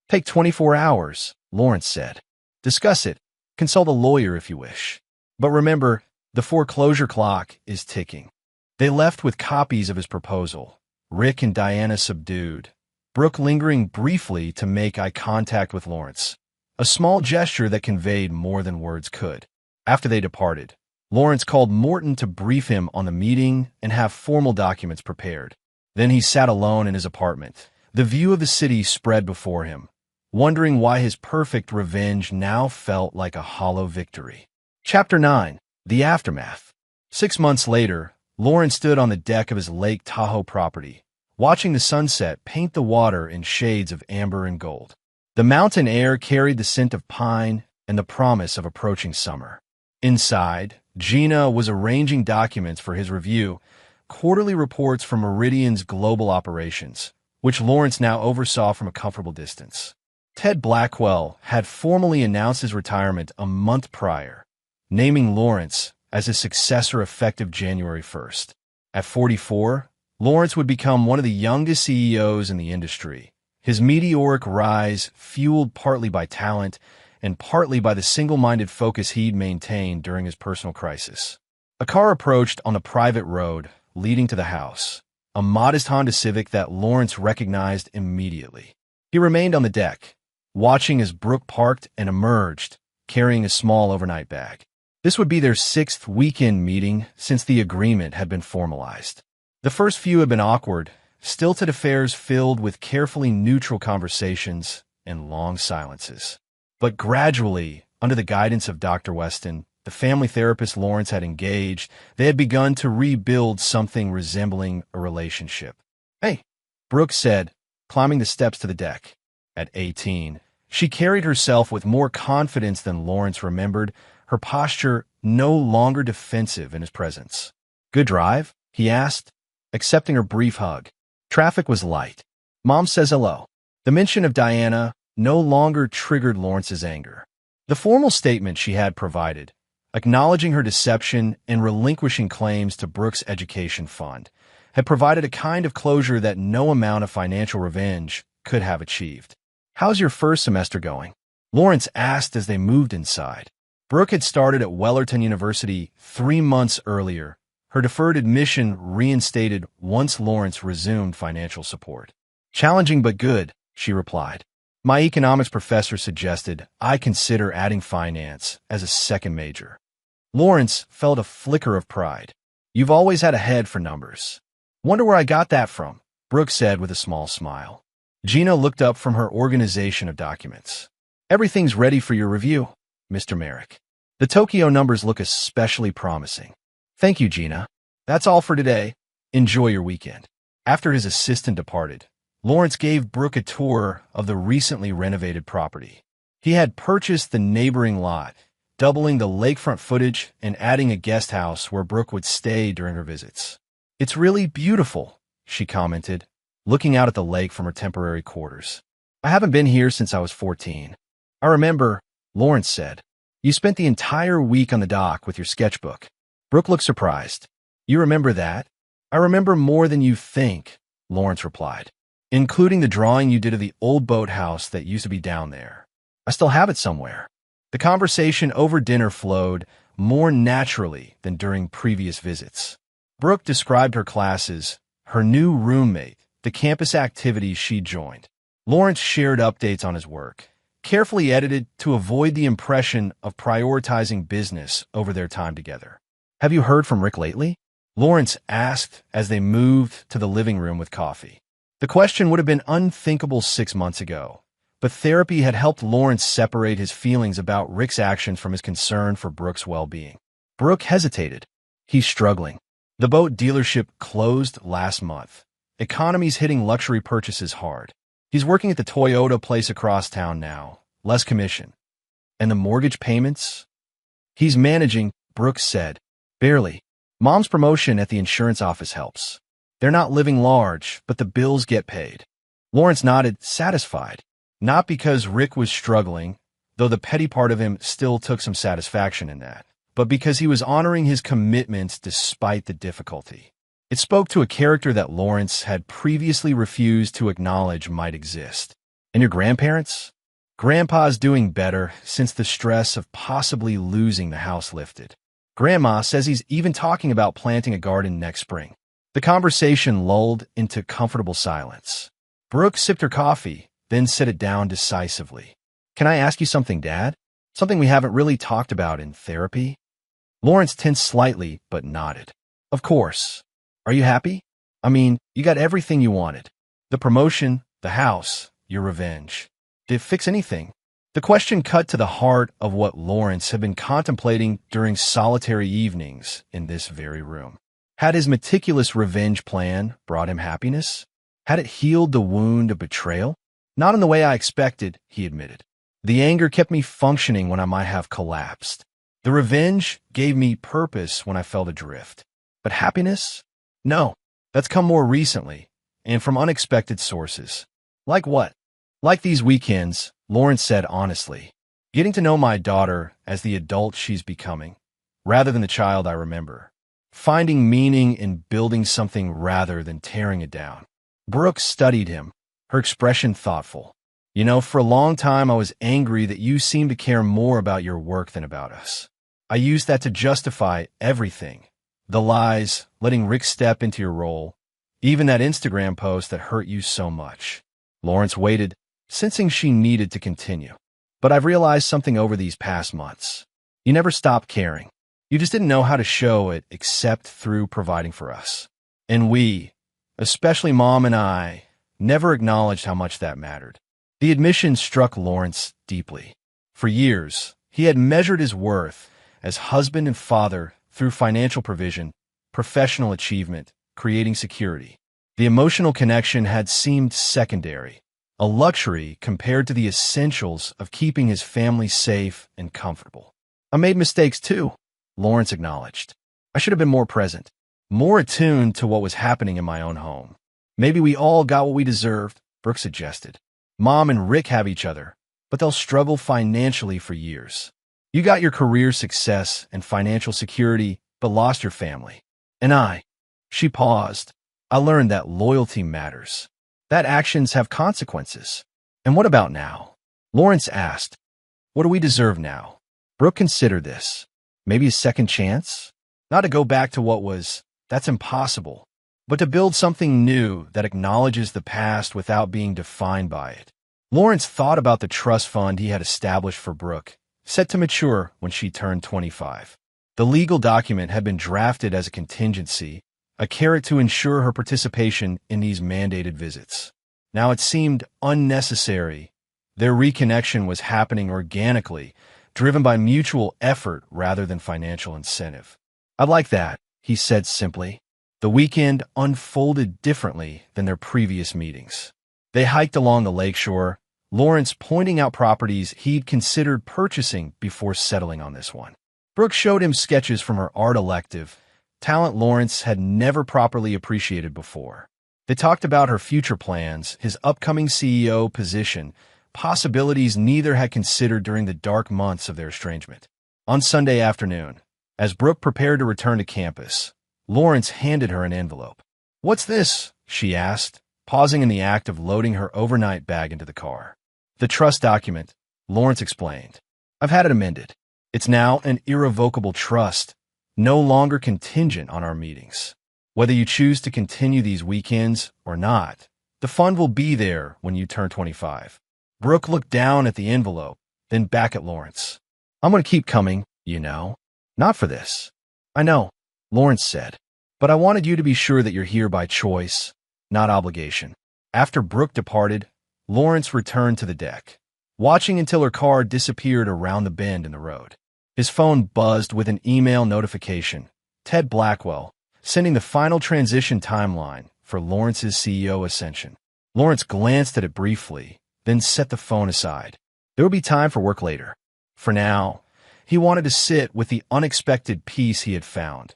Take 24 hours, Lawrence said. Discuss it. Consult a lawyer if you wish. But remember, the foreclosure clock is ticking. They left with copies of his proposal, Rick and Diana subdued, Brooke lingering briefly to make eye contact with Lawrence, a small gesture that conveyed more than words could. After they departed, Lawrence called Morton to brief him on the meeting and have formal documents prepared. Then he sat alone in his apartment. The view of the city spread before him, wondering why his perfect revenge now felt like a hollow victory. Chapter 9. The Aftermath. 6 months later, Lawrence stood on the deck of his Lake Tahoe property, watching the sunset paint the water in shades of amber and gold. The mountain air carried the scent of pine and the promise of approaching summer. Inside, Gina was arranging documents for his review, quarterly reports from Meridian's global operations, which Lawrence now oversaw from a comfortable distance. Ted Blackwell had formally announced his retirement a month prior, naming Lawrence as his successor effective January 1st. At 44, Lawrence would become one of the youngest CEOs in the industry, his meteoric rise fueled partly by talent and partly by the single-minded focus he'd maintained during his personal crisis. A car approached on the private road leading to the house, a modest Honda Civic that Lawrence recognized immediately. He remained on the deck, watching as Brooke parked and emerged, carrying a small overnight bag. This would be their 6th weekend meeting since the agreement had been formalized. The first few had been awkward, stilted affairs filled with carefully neutral conversations and long silences. But gradually, under the guidance of Dr. Weston, the family therapist Lawrence had engaged, they had begun to rebuild something resembling a relationship. "Hey," Brooke said, climbing the steps to the deck. At 18, she carried herself with more confidence than Lawrence remembered, her posture no longer defensive in his presence. "Good drive?" he asked, accepting her brief hug. Traffic was light. "Mom says hello." The mention of Diana no longer triggered Lawrence's anger. The formal statement she had provided, acknowledging her deception and relinquishing claims to Brooke's education fund, had provided a kind of closure that no amount of financial revenge could have achieved. "How's your first semester going?" Lawrence asked as they moved inside. Brooke had started at Wellerton University 3 months earlier, her deferred admission reinstated once Lawrence resumed financial support. "Challenging but good," she replied. "My economics professor suggested I consider adding finance as a second major." Lawrence felt a flicker of pride. "You've always had a head for numbers." "Wonder where I got that from," Brooke said with a small smile. Gina looked up from her organization of documents. "Everything's ready for your review, Mr. Merrick. The Tokyo numbers look especially promising." "Thank you, Gina. That's all for today. Enjoy your weekend." After his assistant departed, Lawrence gave Brooke a tour of the recently renovated property. He had purchased the neighboring lot, doubling the lakefront footage and adding a guest house where Brooke would stay during her visits. "It's really beautiful," she commented, looking out at the lake from her temporary quarters. "I haven't been here since I was 14. "I remember," Lawrence said. "You spent the entire week on the dock with your sketchbook." Brooke looked surprised. "You remember that?" "I remember more than you think," Lawrence replied, "including the drawing you did of the old boathouse that used to be down there. I still have it somewhere." The conversation over dinner flowed more naturally than during previous visits. Brooke described her classes, her new roommate, the campus activities she joined. Lawrence shared updates on his work, carefully edited to avoid the impression of prioritizing business over their time together. Have you heard from Rick lately? Lawrence asked as they moved to the living room with coffee. The question would have been unthinkable 6 months ago, but therapy had helped Lawrence separate his feelings about Rick's actions from his concern for Brooke's well-being. Brooke hesitated. He's struggling. The boat dealership closed last month. Economy's hitting luxury purchases hard. He's working at the Toyota place across town now. Less commission. And the mortgage payments? He's managing, Brooke said. Barely. Mom's promotion at the insurance office helps. They're not living large, but the bills get paid. Lawrence nodded, satisfied. Not because Rick was struggling, though the petty part of him still took some satisfaction in that, but because he was honoring his commitments despite the difficulty. It spoke to a character that Lawrence had previously refused to acknowledge might exist. And your grandparents? Grandpa's doing better since the stress of possibly losing the house lifted. Grandma says he's even talking about planting a garden next spring. The conversation lulled into comfortable silence. Brooke sipped her coffee, then set it down decisively. Can I ask you something, Dad? Something we haven't really talked about in therapy? Lawrence tensed slightly, but nodded. Of course. Are you happy? I mean, you got everything you wanted. The promotion, the house, your revenge. Did it fix anything? The question cut to the heart of what Lawrence had been contemplating during solitary evenings in this very room. Had his meticulous revenge plan brought him happiness? Had it healed the wound of betrayal? Not in the way I expected, he admitted. The anger kept me functioning when I might have collapsed. The revenge gave me purpose when I felt adrift. But happiness? No, that's come more recently, and from unexpected sources. Like what? Like these weekends, Lawrence said honestly. Getting to know my daughter as the adult she's becoming, rather than the child I remember. Finding meaning in building something rather than tearing it down. Brooke studied him, her expression thoughtful. You know, for a long time I was angry that you seemed to care more about your work than about us. I used that to justify everything. The lies, letting Rick step into your role, even that Instagram post that hurt you so much. Lawrence waited, sensing she needed to continue. But I've realized something over these past months. You never stopped caring. You just didn't know how to show it except through providing for us. And we, especially Mom and I, never acknowledged how much that mattered. The admission struck Lawrence deeply. For years, he had measured his worth as husband and father through financial provision, professional achievement, creating security. The emotional connection had seemed secondary, a luxury compared to the essentials of keeping his family safe and comfortable. I made mistakes too, Lawrence acknowledged. I should have been more present, more attuned to what was happening in my own home. Maybe we all got what we deserved, Brooke suggested. Mom and Rick have each other, but they'll struggle financially for years. You got your career success and financial security, but lost your family. And she paused. I learned that loyalty matters, that actions have consequences. And what about now? Lawrence asked. What do we deserve now? Brooke considered this. Maybe a second chance? Not to go back to what was, that's impossible, but to build something new that acknowledges the past without being defined by it. Lawrence thought about the trust fund he had established for Brooke, set to mature when she turned 25. The legal document had been drafted as a contingency, a carrot to ensure her participation in these mandated visits. Now it seemed unnecessary. Their reconnection was happening organically, driven by mutual effort rather than financial incentive. I'd like that, he said simply. The weekend unfolded differently than their previous meetings. They hiked along the lakeshore, Lawrence pointing out properties he'd considered purchasing before settling on this one. Brooke showed him sketches from her art elective, talent Lawrence had never properly appreciated before. They talked about her future plans, his upcoming CEO position, possibilities neither had considered during the dark months of their estrangement. On Sunday afternoon, as Brooke prepared to return to campus, Lawrence handed her an envelope. "What's this?" she asked, pausing in the act of loading her overnight bag into the car. "The trust document," Lawrence explained. "I've had it amended. It's now an irrevocable trust, no longer contingent on our meetings. Whether you choose to continue these weekends or not, the fund will be there when you turn 25. Brooke looked down at the envelope, then back at Lawrence. "I'm going to keep coming, you know. Not for this. I know, Lawrence said, but I wanted you to be sure that you're here by choice, not obligation. After Brooke departed, Lawrence returned to the deck, watching until her car disappeared around the bend in the road. His phone buzzed with an email notification. Ted Blackwell, sending the final transition timeline for Lawrence's CEO ascension. Lawrence glanced at it briefly, then set the phone aside. There would be time for work later. For now, he wanted to sit with the unexpected peace he had found,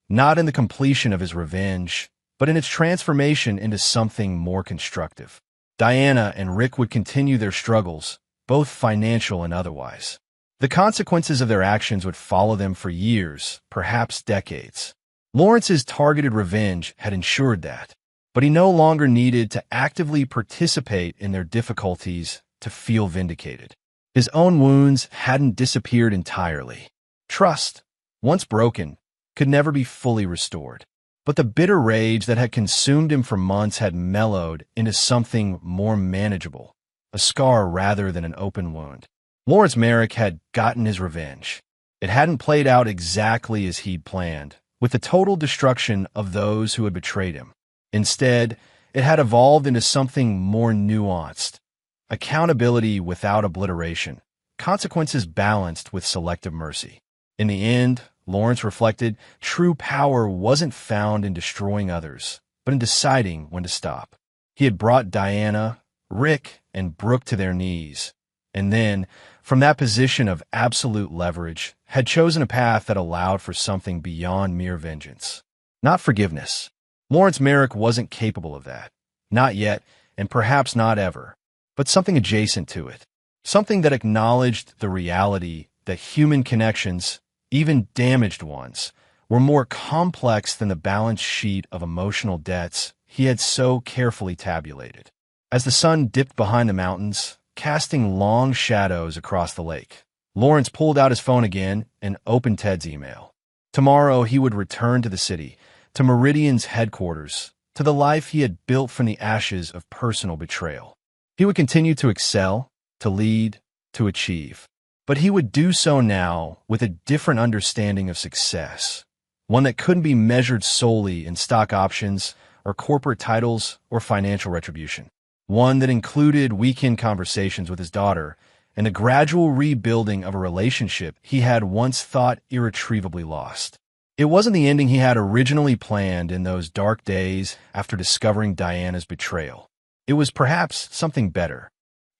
not in the completion of his revenge, but in its transformation into something more constructive. Diana and Rick would continue their struggles, both financial and otherwise. The consequences of their actions would follow them for years, perhaps decades. Lawrence's targeted revenge had ensured that, but he no longer needed to actively participate in their difficulties to feel vindicated. His own wounds hadn't disappeared entirely. Trust, once broken, could never be fully restored. But the bitter rage that had consumed him for months had mellowed into something more manageable, a scar rather than an open wound. Lawrence Merrick had gotten his revenge. It hadn't played out exactly as he'd planned, with the total destruction of those who had betrayed him. Instead, it had evolved into something more nuanced. Accountability without obliteration, consequences balanced with selective mercy. In the end, Lawrence reflected, true power wasn't found in destroying others, but in deciding when to stop. He had brought Diana, Rick, and Brooke to their knees, and then, from that position of absolute leverage, had chosen a path that allowed for something beyond mere vengeance. Not forgiveness. Lawrence Merrick wasn't capable of that. Not yet, and perhaps not ever. But something adjacent to it. Something that acknowledged the reality that human connections, even damaged ones, were more complex than the balance sheet of emotional debts he had so carefully tabulated. As the sun dipped behind the mountains, casting long shadows across the lake, Lawrence pulled out his phone again and opened Ted's email. Tomorrow he would return to the city, to Meridian's headquarters, to the life he had built from the ashes of personal betrayal. He would continue to excel, to lead, to achieve. But he would do so now with a different understanding of success, one that couldn't be measured solely in stock options or corporate titles or financial retribution. One that included weekend conversations with his daughter and the gradual rebuilding of a relationship he had once thought irretrievably lost. It wasn't the ending he had originally planned in those dark days after discovering Diana's betrayal. It was perhaps something better.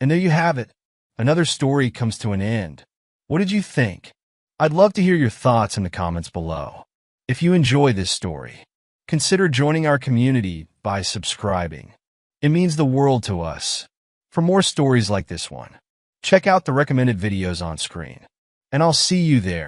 And there you have it. Another story comes to an end. What did you think? I'd love to hear your thoughts in the comments below. If you enjoy this story, consider joining our community by subscribing. It means the world to us. For more stories like this one, check out the recommended videos on screen. And I'll see you there.